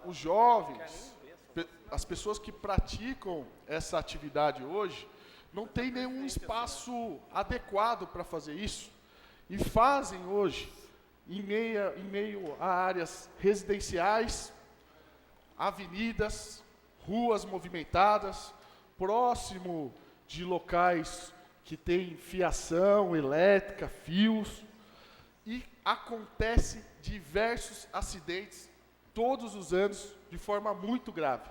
os jovens, as pessoas que praticam essa atividade hoje, não tem nenhum espaço adequado para fazer isso. E fazem hoje, em meio a áreas residenciais, avenidas, ruas movimentadas, próximo de locais que tem fiação elétrica, fios, e acontece diversos acidentes todos os anos de forma muito grave.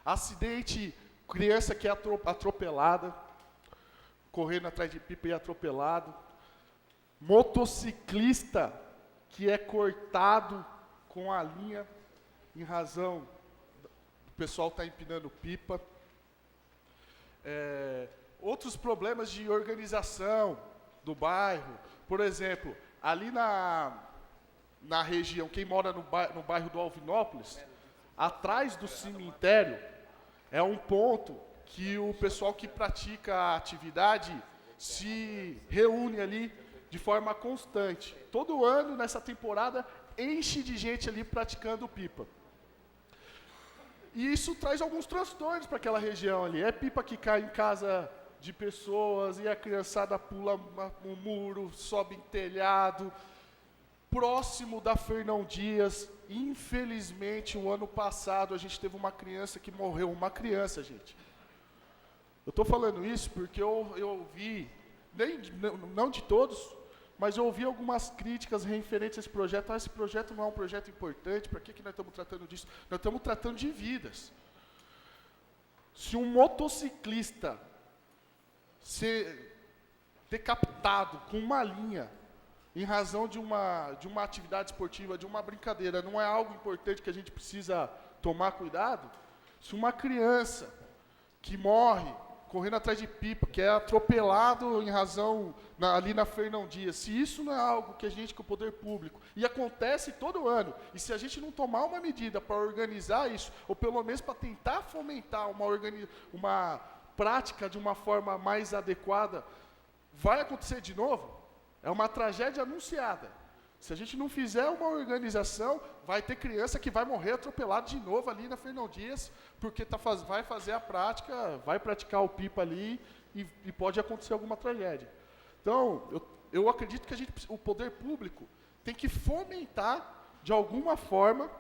Acidente, criança que é atropelada, correndo atrás de pipa e atropelado, motociclista que é cortado com a linha em razão do pessoal estar empinando pipa. Outros problemas de organização do bairro, por exemplo, ali na região, quem mora no bairro do Alvinópolis, atrás do cemitério, é um ponto que o pessoal que pratica a atividade se reúne ali de forma constante. Todo ano, nessa temporada, enche de gente ali praticando pipa. E isso traz alguns transtornos para aquela região ali. É pipa que cai em casa de pessoas, e a criançada pula um muro, sobe em telhado. Próximo da Fernão Dias, infelizmente, o ano passado, a gente teve uma criança que morreu. Uma criança, gente. Eu estou falando isso porque eu vi, não de todos, mas eu ouvi algumas críticas referentes a esse projeto. Esse projeto não é um projeto importante, para que nós estamos tratando disso? Nós estamos tratando de vidas. Se um motociclista ser decapitado com uma linha, em razão de uma atividade esportiva, de uma brincadeira, não é algo importante que a gente precisa tomar cuidado? Se uma criança que morre correndo atrás de pipa, que é atropelado em razão ali na Fernão Dias, se isso não é algo que o poder público, e acontece todo ano, e se a gente não tomar uma medida para organizar isso, ou pelo menos para tentar fomentar uma prática de uma forma mais adequada, vai acontecer de novo? É uma tragédia anunciada. Se a gente não fizer uma organização, vai ter criança que vai morrer atropelada de novo ali na Fernão Dias, porque vai fazer a prática, vai praticar o pipa ali e pode acontecer alguma tragédia. Então, eu acredito que o poder público tem que fomentar de alguma forma,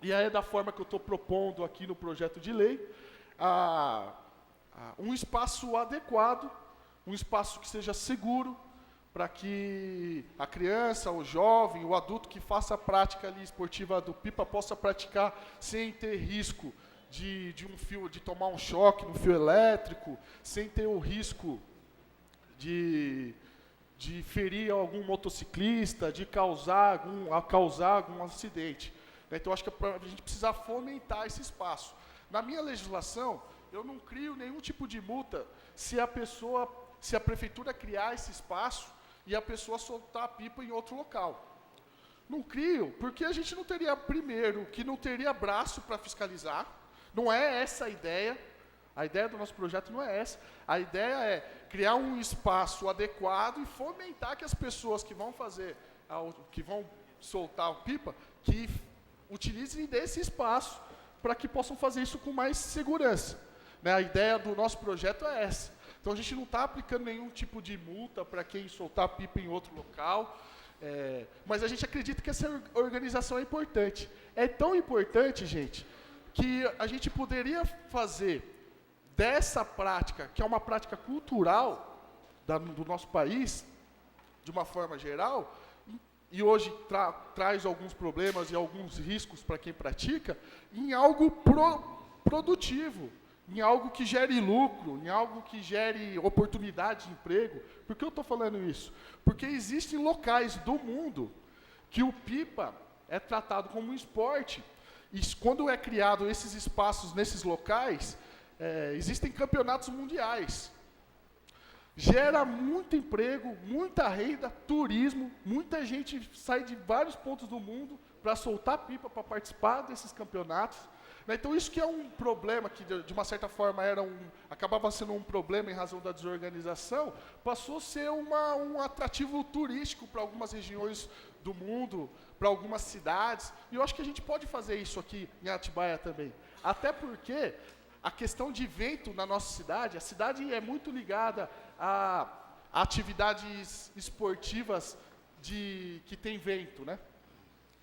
e aí é da forma que eu estou propondo aqui no projeto de lei, um espaço adequado, um espaço que seja seguro, para que a criança, o jovem, o adulto que faça a prática ali esportiva do pipa possa praticar sem ter risco de tomar um choque no fio elétrico, sem ter o risco de ferir algum motociclista, de causar algum acidente. Então, acho que a gente precisa fomentar esse espaço. Na minha legislação, eu não crio nenhum tipo de multa se a prefeitura criar esse espaço e a pessoa soltar a pipa em outro local. Não crio, porque a gente não teria, primeiro, que não teria braço para fiscalizar. Não é essa a ideia. A ideia do nosso projeto não é essa. A ideia é criar um espaço adequado e fomentar que as pessoas que vão soltar a pipa, que utilizem desse espaço para que possam fazer isso com mais segurança. Né? A ideia do nosso projeto é essa. Então, a gente não está aplicando nenhum tipo de multa para quem soltar pipa em outro local, mas a gente acredita que essa organização é importante. É tão importante, gente, que a gente poderia fazer dessa prática, que é uma prática cultural do nosso país, de uma forma geral, e hoje traz alguns problemas e alguns riscos para quem pratica, em algo produtivo, em algo que gere lucro, em algo que gere oportunidade de emprego. Por que eu estou falando isso? Porque existem locais do mundo que o pipa é tratado como um esporte. E quando é criado esses espaços nesses locais, existem campeonatos mundiais. Gera muito emprego, muita renda, turismo, muita gente sai de vários pontos do mundo para soltar pipa, para participar desses campeonatos. Então isso que é um problema, que de uma certa forma acabava sendo um problema em razão da desorganização, passou a ser um atrativo turístico para algumas regiões do mundo, para algumas cidades, e eu acho que a gente pode fazer isso aqui em Atibaia também. Até porque a questão de vento na nossa cidade, a cidade é muito ligada a atividades esportivas que tem vento, né?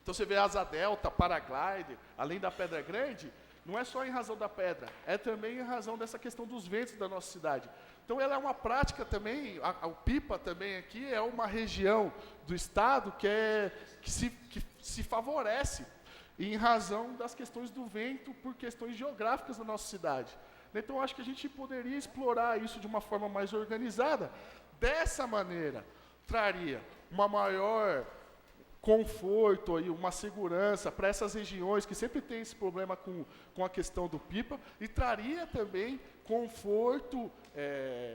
Então você vê asa delta, paraglider, além da Pedra Grande, não é só em razão da pedra, é também em razão dessa questão dos ventos da nossa cidade. Então ela é uma prática também, o pipa também aqui é uma região do estado que se favorece em razão das questões do vento por questões geográficas da nossa cidade. Então eu acho que a gente poderia explorar isso de uma forma mais organizada. Dessa maneira, traria uma maior conforto, aí, uma segurança para essas regiões que sempre tem esse problema com a questão do pipa, e traria também conforto,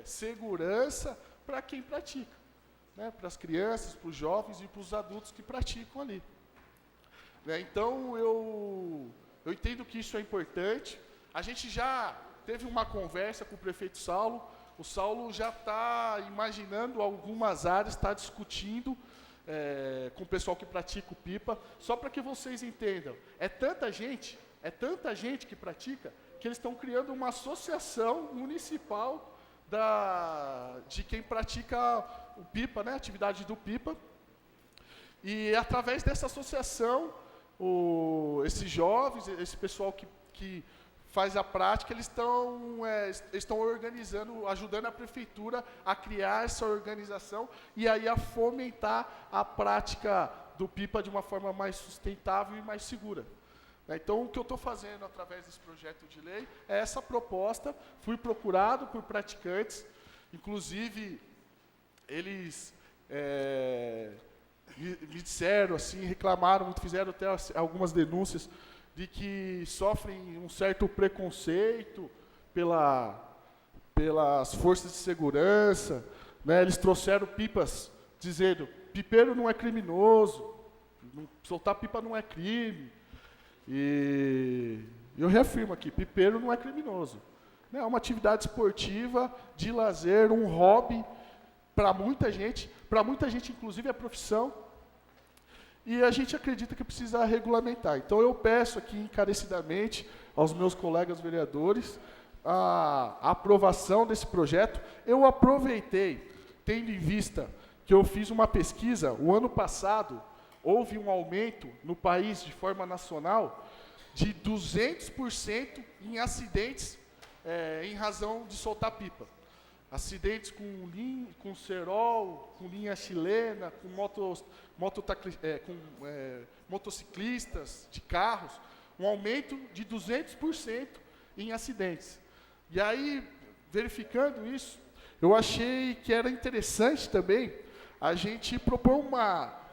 segurança para quem pratica, né? Para as crianças, para os jovens e para os adultos que praticam ali. Né? Então, eu entendo que isso é importante. A gente já teve uma conversa com o prefeito Saulo. O Saulo já está imaginando algumas áreas, está discutindo com o pessoal que pratica o pipa, só para que vocês entendam. É tanta gente que pratica, que eles estão criando uma associação municipal de quem pratica o pipa, né, a atividade do pipa. E através dessa associação, esses jovens, esse pessoal que faz a prática, eles estão organizando, ajudando a prefeitura a criar essa organização e aí a fomentar a prática do pipa de uma forma mais sustentável e mais segura. Então, o que eu estou fazendo através desse projeto de lei é essa proposta. Fui procurado por praticantes, inclusive, eles me disseram, assim, reclamaram, fizeram até algumas denúncias de que sofrem um certo preconceito pelas forças de segurança, né? Eles trouxeram pipas dizendo, pipeiro não é criminoso, soltar pipa não é crime. E eu reafirmo aqui, pipeiro não é criminoso. É uma atividade esportiva, de lazer, um hobby para muita gente inclusive é profissão. E a gente acredita que precisa regulamentar. Então eu peço aqui encarecidamente aos meus colegas vereadores a aprovação desse projeto. Eu aproveitei, tendo em vista que eu fiz uma pesquisa, o ano passado houve um aumento no país de forma nacional de 200% em acidentes em razão de soltar pipa. Acidentes com cerol, com linha chilena, com motociclistas, de carros, um aumento de 200% em acidentes. E aí, verificando isso, eu achei que era interessante também a gente propor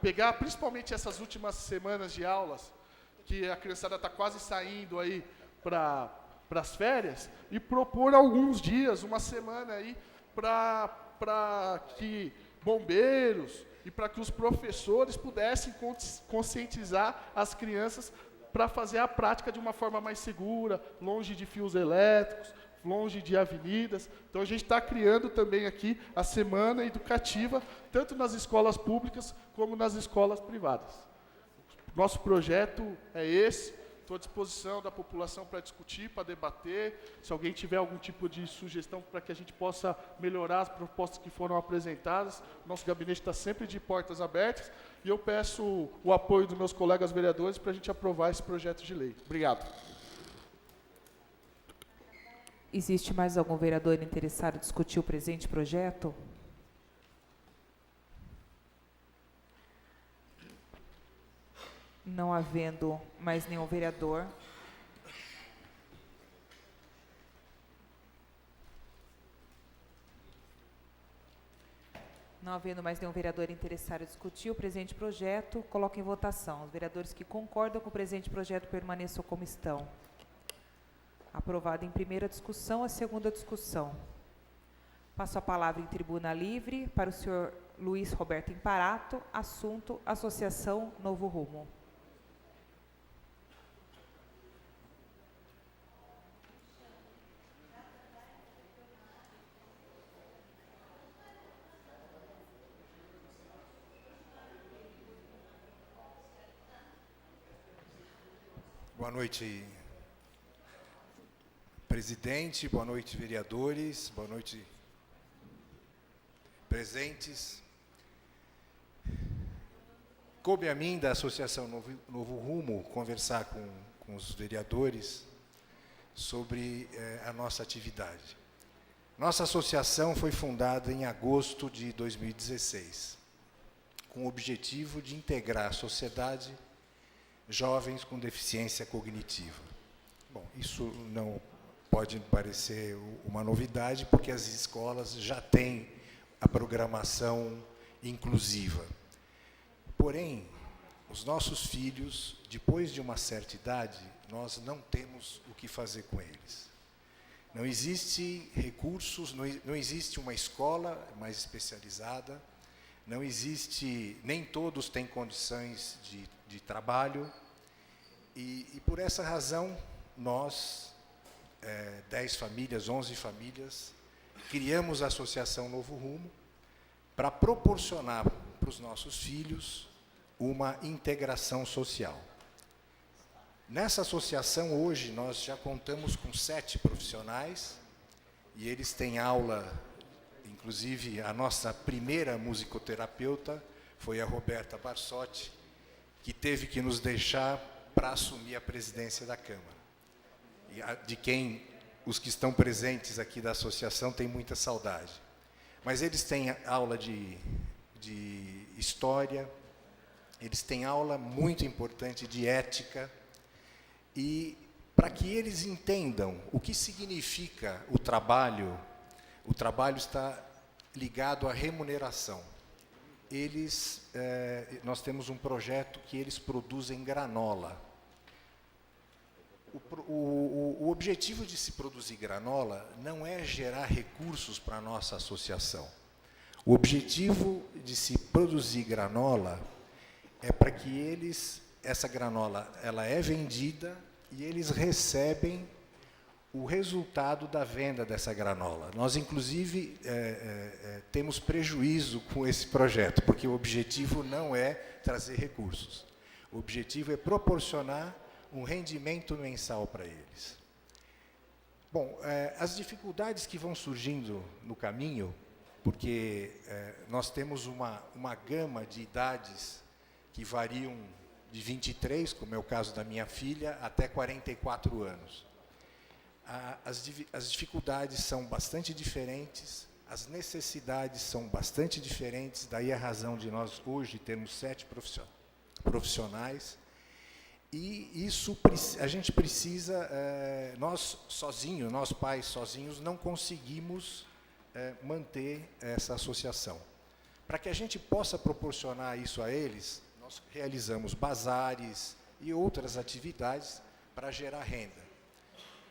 pegar principalmente essas últimas semanas de aulas, que a criançada está quase saindo aí para as férias, e propor alguns dias, uma semana aí, para que bombeiros e para que os professores pudessem conscientizar as crianças para fazer a prática de uma forma mais segura, longe de fios elétricos, longe de avenidas. Então a gente está criando também aqui a semana educativa, tanto nas escolas públicas como nas escolas privadas. Nosso projeto é esse. Estou à disposição da população para discutir, para debater. Se alguém tiver algum tipo de sugestão para que a gente possa melhorar as propostas que foram apresentadas, nosso gabinete está sempre de portas abertas. E eu peço o apoio dos meus colegas vereadores para a gente aprovar esse projeto de lei. Obrigado. Existe mais algum vereador interessado em discutir o presente projeto? Não havendo mais nenhum vereador, interessado em discutir o presente projeto, coloco em votação. Os vereadores que concordam com o presente projeto permaneçam como estão. Aprovado em primeira discussão, a segunda discussão. Passo a palavra em tribuna livre para o senhor Luiz Roberto Imparato, assunto Associação Novo Rumo. Boa noite, presidente, boa noite, vereadores, boa noite, presentes. Coube a mim, da Associação Novo Rumo, conversar com os vereadores sobre a nossa atividade. Nossa associação foi fundada em agosto de 2016, com o objetivo de integrar a sociedade jovens com deficiência cognitiva. Bom, isso não pode parecer uma novidade, porque as escolas já têm a programação inclusiva. Porém, os nossos filhos, depois de uma certa idade, nós não temos o que fazer com eles. Não existe recursos, não existe uma escola mais especializada, não existe, nem todos têm condições de trabalho, e por essa razão, nós, 10 famílias, 11 famílias, criamos a Associação Novo Rumo para proporcionar para os nossos filhos uma integração social. Nessa associação, hoje, nós já contamos com 7 profissionais, e eles têm aula, inclusive a nossa primeira musicoterapeuta foi a Roberta Barsotti, que teve que nos deixar para assumir a presidência da Câmara. E de quem os que estão presentes aqui da associação têm muita saudade. Mas eles têm aula de história, eles têm aula muito importante de ética, e para que eles entendam o que significa o trabalho está ligado à remuneração. Nós temos um projeto que eles produzem granola. O objetivo de se produzir granola não é gerar recursos para a nossa associação. O objetivo de se produzir granola é para que essa granola ela é vendida e eles recebem o resultado da venda dessa granola. Nós, inclusive, temos prejuízo com esse projeto, porque o objetivo não é trazer recursos. O objetivo é proporcionar um rendimento mensal para eles. Bom, as dificuldades que vão surgindo no caminho, porque nós temos uma gama de idades que variam de 23, como é o caso da minha filha, até 44 anos. As dificuldades são bastante diferentes, as necessidades são bastante diferentes, daí a razão de nós hoje termos 7 profissionais, e isso a gente precisa, nós pais sozinhos, não conseguimos manter essa associação. Para que a gente possa proporcionar isso a eles, nós realizamos bazares e outras atividades para gerar renda.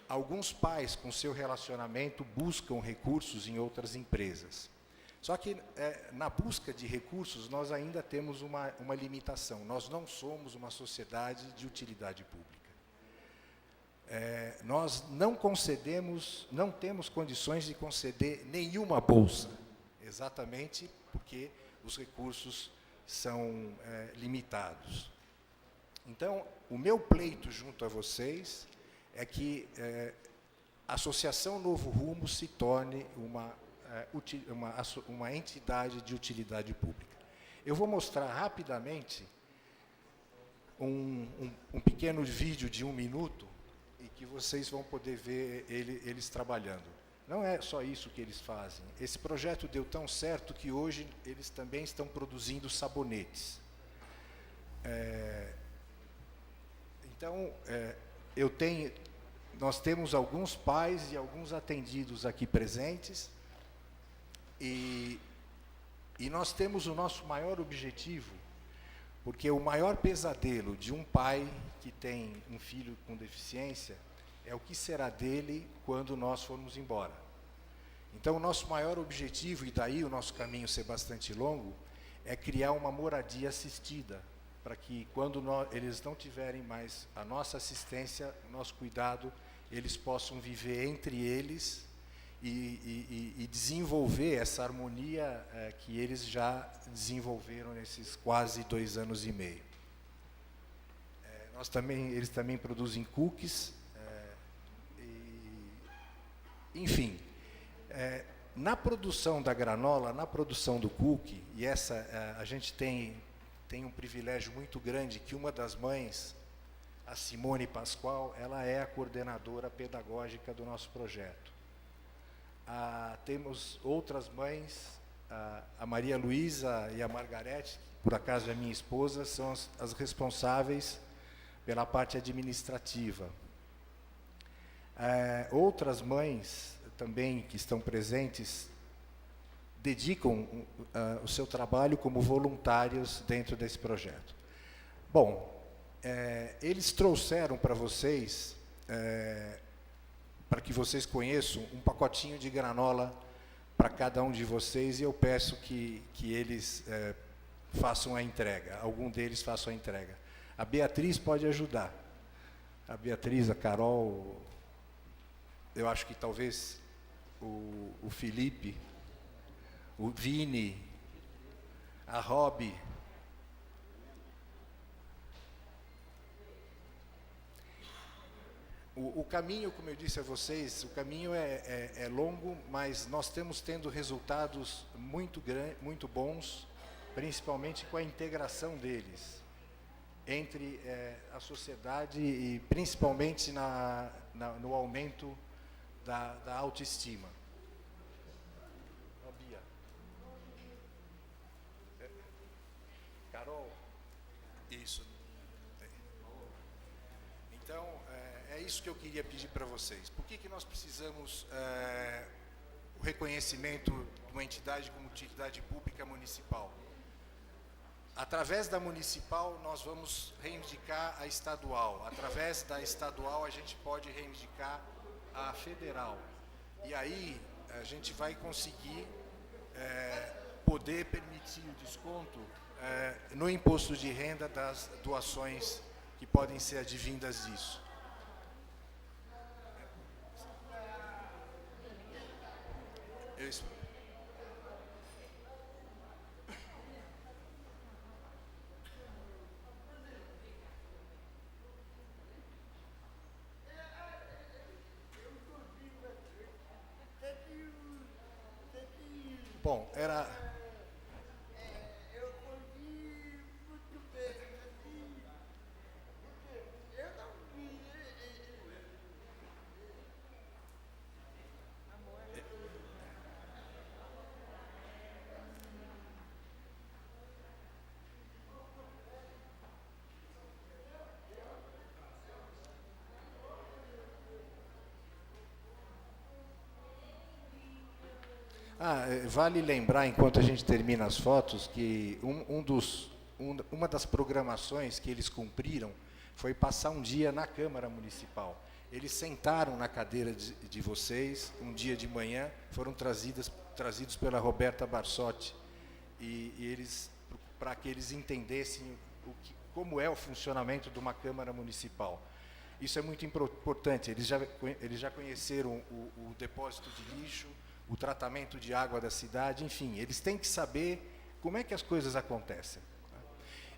Alguns pais, com seu relacionamento, buscam recursos em outras empresas. Só que, na busca de recursos, nós ainda temos uma limitação. Nós não somos uma sociedade de utilidade pública. Nós não temos condições de conceder nenhuma bolsa, exatamente porque os recursos são limitados. Então, o meu pleito junto a vocês é que a Associação Novo Rumo se torne uma entidade de utilidade pública. Eu vou mostrar rapidamente um pequeno vídeo de 1 minuto, e que vocês vão poder ver eles trabalhando. Não é só isso que eles fazem. Esse projeto deu tão certo que hoje eles também estão produzindo sabonetes. Então, nós temos alguns pais e alguns atendidos aqui presentes, e nós temos o nosso maior objetivo, porque o maior pesadelo de um pai que tem um filho com deficiência é o que será dele quando nós formos embora. Então, o nosso maior objetivo, e daí o nosso caminho ser bastante longo, é criar uma moradia assistida, para que quando eles não tiverem mais a nossa assistência, o nosso cuidado, eles possam viver entre eles e desenvolver essa harmonia que eles já desenvolveram nesses quase 2 anos e meio. Eles também produzem cookies, enfim. Na produção da granola, na produção do cookie, e a gente tem um privilégio muito grande, que uma das mães, a Simone Pascoal, ela é a coordenadora pedagógica do nosso projeto. Temos outras mães, a Maria Luísa e a Margarete, que por acaso é minha esposa, são as responsáveis pela parte administrativa. Outras mães também que estão presentes dedicam o seu trabalho como voluntários dentro desse projeto. Bom, eles trouxeram para vocês, para que vocês conheçam, um pacotinho de granola para cada um de vocês, e eu peço que eles façam a entrega, algum deles façam a entrega. A Beatriz pode ajudar. A Beatriz, a Carol, eu acho que talvez o Felipe, o Vini, a Robi. O caminho, como eu disse a vocês, o caminho é longo, mas nós estamos tendo resultados muito bons, principalmente com a integração deles entre a sociedade e principalmente no aumento da autoestima. Bia. Carol? Isso. Então, é isso que eu queria pedir para vocês. Por que nós precisamos o reconhecimento de uma entidade como utilidade pública municipal? Através da municipal, nós vamos reivindicar a estadual. Através da estadual, a gente pode reivindicar a federal. E aí, a gente vai conseguir poder permitir o desconto no imposto de renda das doações que podem ser advindas disso. Bom, era... vale lembrar, enquanto a gente termina as fotos, que uma das programações que eles cumpriram foi passar um dia na Câmara Municipal. Eles sentaram na cadeira de vocês, um dia de manhã, foram trazidos pela Roberta Barsotti, para que eles entendessem como é o funcionamento de uma Câmara Municipal. Isso é muito importante. Eles já conheceram o depósito de lixo, o tratamento de água da cidade, enfim, eles têm que saber como é que as coisas acontecem.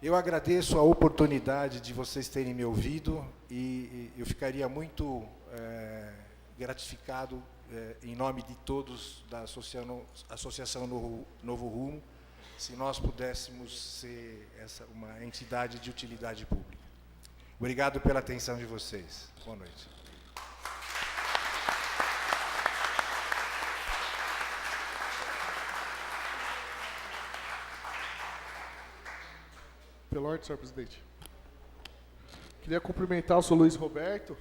Eu agradeço a oportunidade de vocês terem me ouvido e eu ficaria muito gratificado, em nome de todos da Associação Novo Rumo, se nós pudéssemos ser uma entidade de utilidade pública. Obrigado pela atenção de vocês. Boa noite. Pela ordem, senhor presidente. Queria cumprimentar o senhor Luiz Roberto.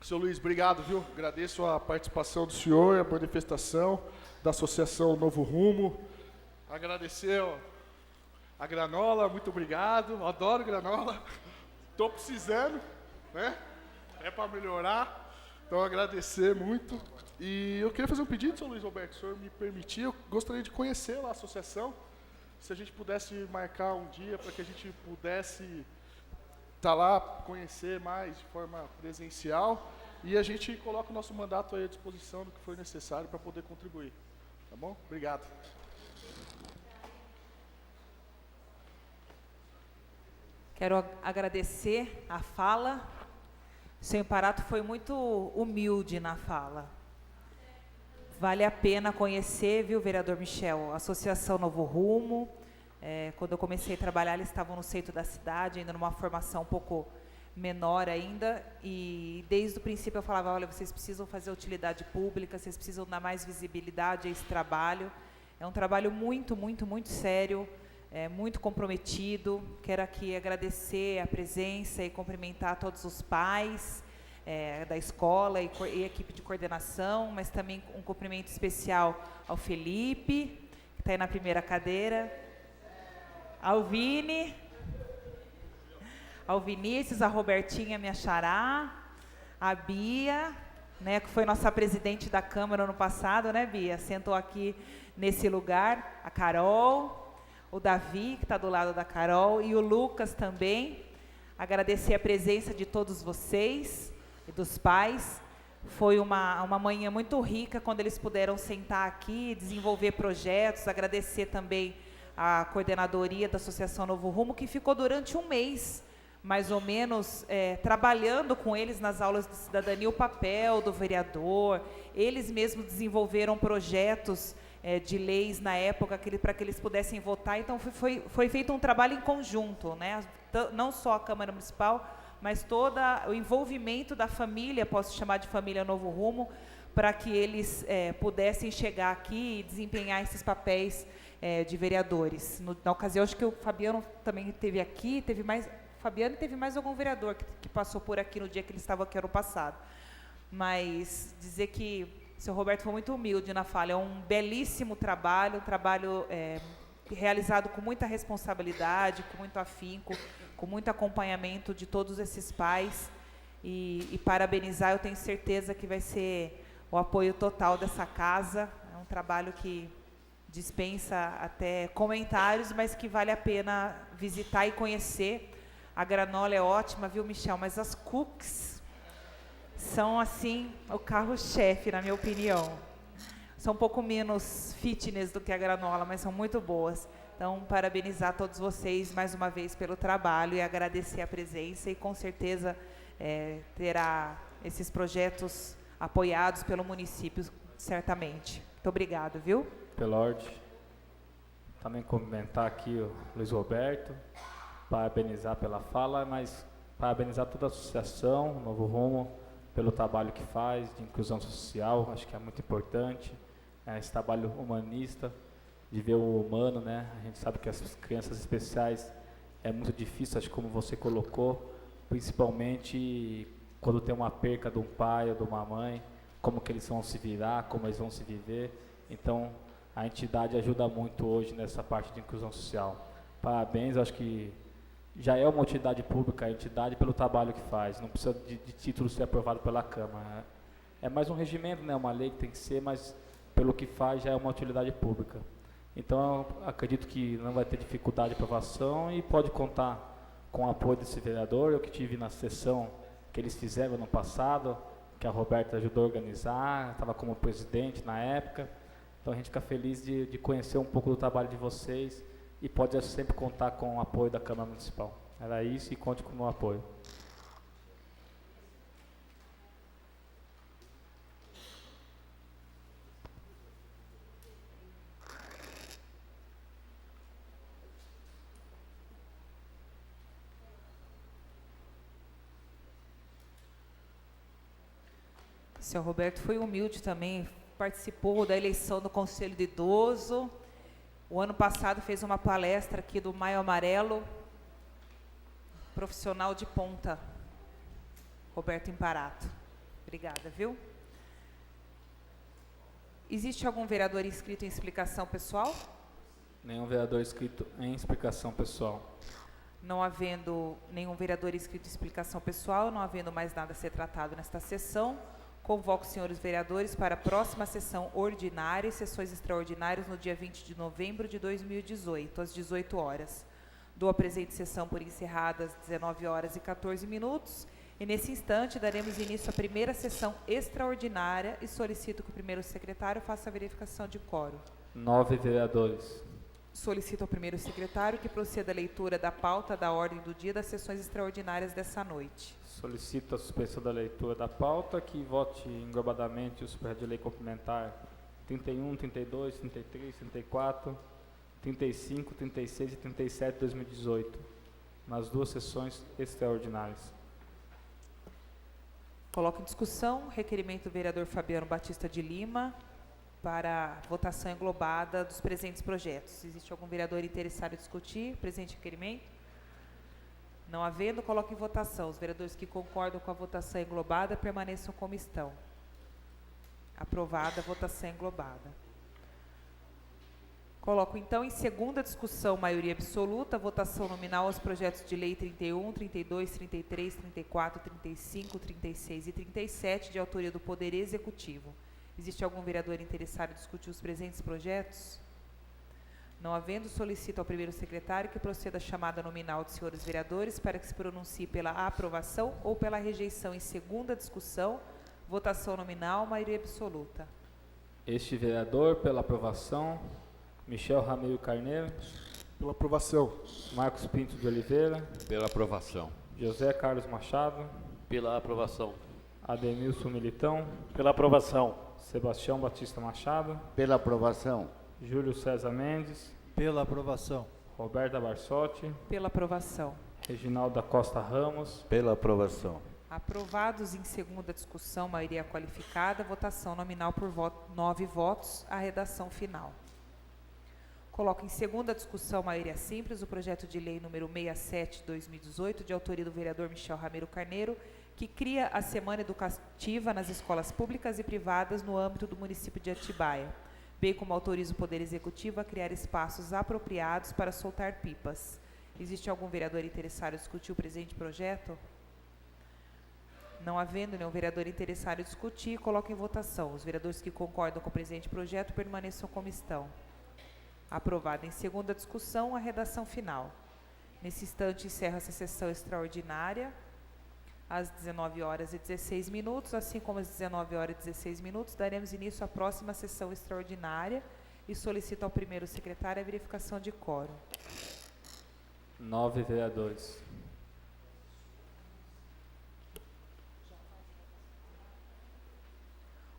Senhor Luiz, obrigado, viu? Agradeço a participação do senhor, a manifestação da Associação Novo Rumo. Agradecer a granola, muito obrigado. Adoro granola. Estou precisando, né? É para melhorar. Então, agradecer muito. E eu queria fazer um pedido, senhor Luiz Roberto, se o senhor me permitir, eu gostaria de conhecer lá a associação. Se a gente pudesse marcar um dia para que a gente pudesse estar lá, conhecer mais de forma presencial, e a gente coloca o nosso mandato aí à disposição do que for necessário para poder contribuir. Tá bom? Obrigado. Quero agradecer a fala. O senhor Imparato foi muito humilde na fala. Vale a pena conhecer, viu, vereador Michel, a Associação Novo Rumo. Quando eu comecei a trabalhar, eles estavam no centro da cidade, ainda numa formação um pouco menor ainda, e desde o princípio eu falava, olha, vocês precisam fazer utilidade pública, vocês precisam dar mais visibilidade a esse trabalho. É um trabalho muito, muito, muito sério, muito comprometido. Quero aqui agradecer a presença e cumprimentar todos os pais da escola e equipe de coordenação, mas também um cumprimento especial ao Felipe, que está aí na primeira cadeira, ao Vini, ao Vinícius, a Robertinha, minha xará, a Bia, né, que foi nossa presidente da Câmara ano passado, né, Bia? Sentou aqui nesse lugar, a Carol, o Davi, que está do lado da Carol, e o Lucas também. Agradecer a presença de todos vocês e dos pais. Foi uma manhã muito rica quando eles puderam sentar aqui, desenvolver projetos. Agradecer também a coordenadoria da Associação Novo Rumo, que ficou durante um mês, mais ou menos, trabalhando com eles nas aulas de cidadania, o papel do vereador. Eles mesmos desenvolveram projetos de leis na época para que eles pudessem votar. Então, foi feito um trabalho em conjunto, né? Não só a Câmara Municipal, mas todo o envolvimento da família, posso chamar de família Novo Rumo, para que eles pudessem chegar aqui e desempenhar esses papéis de vereadores. Na ocasião, acho que o Fabiano também esteve aqui, Fabiano e teve mais algum vereador que passou por aqui no dia que ele estava aqui ano passado. Mas dizer que o senhor Roberto foi muito humilde na fala. É um belíssimo trabalho, realizado com muita responsabilidade, com muito afinco, com muito acompanhamento de todos esses pais. E parabenizar, eu tenho certeza que vai ser o apoio total dessa casa. É um trabalho que dispensa até comentários, mas que vale a pena visitar e conhecer. A granola é ótima, viu, Michel? Mas as cookies são, assim, o carro-chefe, na minha opinião. São um pouco menos fitness do que a granola, mas são muito boas. Então, parabenizar todos vocês mais uma vez pelo trabalho e agradecer a presença. E, com certeza, terá esses projetos apoiados pelo município, certamente. Muito obrigado, viu? Pelord. Também cumprimentar aqui o Luiz Roberto. Parabenizar pela fala, mas parabenizar toda a associação, Novo Rumo, pelo trabalho que faz, de inclusão social, acho que é muito importante, esse trabalho humanista, de ver o humano, né? A gente sabe que as crianças especiais é muito difícil, acho que como você colocou, principalmente quando tem uma perca de um pai ou de uma mãe, como que eles vão se virar, como eles vão se viver. Então, a entidade ajuda muito hoje nessa parte de inclusão social. Parabéns, acho que já é uma utilidade pública, a entidade, pelo trabalho que faz. Não precisa de título ser aprovado pela Câmara. É mais um regimento, né, uma lei que tem que ser, mas pelo que faz já é uma utilidade pública. Então, eu acredito que não vai ter dificuldade de aprovação e pode contar com o apoio desse vereador. Eu que tive na sessão que eles fizeram no passado, que a Roberta ajudou a organizar, estava como presidente na época. Então, a gente fica feliz de conhecer um pouco do trabalho de vocês. E pode sempre contar com o apoio da Câmara Municipal. Era isso e conte com o meu apoio. O senhor Roberto foi humilde também, participou da eleição do Conselho de Idoso. O ano passado fez uma palestra aqui do Maio Amarelo, Profissional de ponta, Roberto Imparato. Obrigada, viu? Existe algum vereador inscrito em explicação pessoal? Nenhum vereador inscrito em explicação pessoal. Não havendo nenhum vereador inscrito em explicação pessoal, não havendo mais nada a ser tratado nesta sessão, convoco os senhores vereadores para a próxima sessão ordinária e sessões extraordinárias no dia 20 de novembro de 2018, às 18 horas. Dou a presente sessão por encerrada às 19 horas e 14 minutos e, nesse instante, daremos início à primeira sessão extraordinária e solicito que o primeiro secretário faça a verificação de quórum. 9 vereadores. Solicito ao primeiro secretário que proceda a leitura da pauta da ordem do dia das sessões extraordinárias dessa noite. Solicito a suspensão da leitura da pauta, que vote englobadamente os projetos de lei complementar 31, 32, 33, 34, 35, 36 e 37 de 2018, nas duas sessões extraordinárias. Coloco em discussão o requerimento do vereador Fabiano Batista de Lima para votação englobada dos presentes projetos. Existe algum vereador interessado em discutir o presente requerimento? Não havendo, coloco em votação. Os vereadores que concordam com a votação englobada permaneçam como estão. Aprovada a votação englobada. Coloco então em segunda discussão, maioria absoluta, votação nominal aos projetos de lei 31, 32, 33, 34, 35, 36 e 37, de autoria do Poder Executivo. Existe algum vereador interessado em discutir os presentes projetos? Não havendo, solicito ao primeiro secretário que proceda a chamada nominal dos senhores vereadores para que se pronuncie pela aprovação ou pela rejeição em segunda discussão, votação nominal, maioria absoluta. Este vereador, pela aprovação, Michel Ramiro Carneiro. Pela aprovação. Marcos Pinto de Oliveira. Pela aprovação. José Carlos Machado. Pela aprovação. Ademilson Militão. Pela aprovação. Sebastião Batista Machado. Pela aprovação. Júlio César Mendes. Pela aprovação. Roberta Barsotti. Pela aprovação. Reginaldo da Costa Ramos. Pela aprovação. Aprovados em segunda discussão, maioria qualificada, votação nominal por 9 votos, a redação final. Coloco em segunda discussão, maioria simples, o projeto de lei número 67/2018, de autoria do vereador Michel Ramiro Carneiro, que cria a Semana Educativa nas escolas públicas e privadas no âmbito do município de Atibaia, bem como autoriza o Poder Executivo a criar espaços apropriados para soltar pipas. Existe algum vereador interessado em discutir o presente projeto? Não havendo nenhum vereador interessado em discutir, coloco em votação. Os vereadores que concordam com o presente projeto permaneçam como estão. Aprovada em segunda discussão, a redação final. Nesse instante, encerra essa sessão extraordinária, às 19 horas e 16 minutos, assim como às 19 horas e 16 minutos, daremos início à próxima sessão extraordinária e solicito ao primeiro secretário a verificação de quórum. 9 vereadores.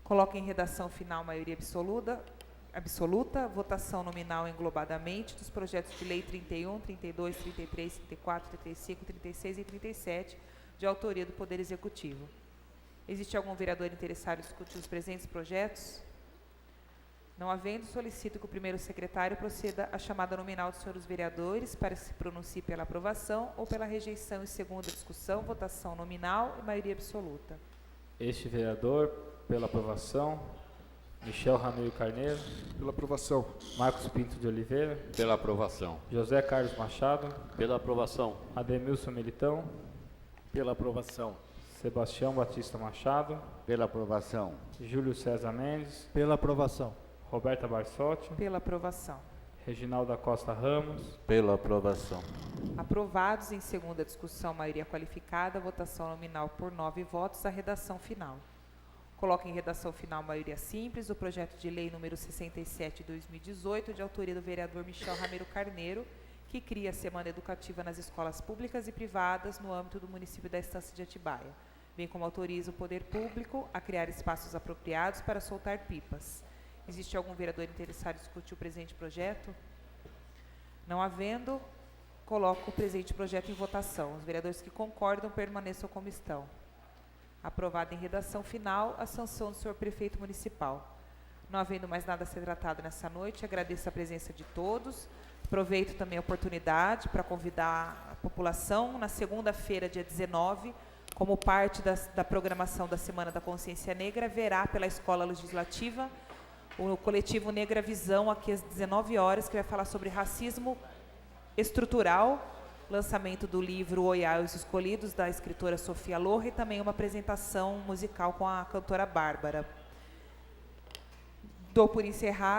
Coloco em redação final maioria absoluta, votação nominal englobadamente dos projetos de lei 31, 32, 33, 34, 35, 36 e 37, de autoria do Poder Executivo. Existe algum vereador interessado em discutir os presentes projetos? Não havendo, solicito que o primeiro secretário proceda à chamada nominal dos senhores vereadores para que se pronuncie pela aprovação ou pela rejeição em segunda discussão, votação nominal e maioria absoluta. Este vereador, pela aprovação, Michel Ramiro Carneiro. Pela aprovação. Marcos Pinto de Oliveira. Pela aprovação. José Carlos Machado. Pela aprovação. Ademilson Militão. Pela aprovação. Sebastião Batista Machado. Pela aprovação. Júlio César Mendes. Pela aprovação. Roberta Barsotti. Pela aprovação. Reginaldo da Costa Ramos. Pela aprovação. Aprovados em segunda discussão, maioria qualificada, votação nominal por 9 votos, a redação final. Coloco em redação final maioria simples o projeto de lei número 67/2018, de autoria do vereador Michel Ramiro Carneiro, que cria a Semana Educativa nas escolas públicas e privadas no âmbito do município da Estância de Atibaia, bem como autoriza o poder público a criar espaços apropriados para soltar pipas. Existe algum vereador interessado em discutir o presente projeto? Não havendo, coloco o presente projeto em votação. Os vereadores que concordam permaneçam como estão. Aprovada em redação final, a sanção do senhor prefeito municipal. Não havendo mais nada a ser tratado nessa noite, agradeço a presença de todos. Aproveito também a oportunidade para convidar a população, na segunda-feira, dia 19, como parte da programação da Semana da Consciência Negra, haverá pela Escola Legislativa o coletivo Negra Visão, aqui às 19 horas, que vai falar sobre racismo estrutural, lançamento do livro Oiá e os Escolhidos, da escritora Sofia Loha, e também uma apresentação musical com a cantora Bárbara. Dou por encerrado.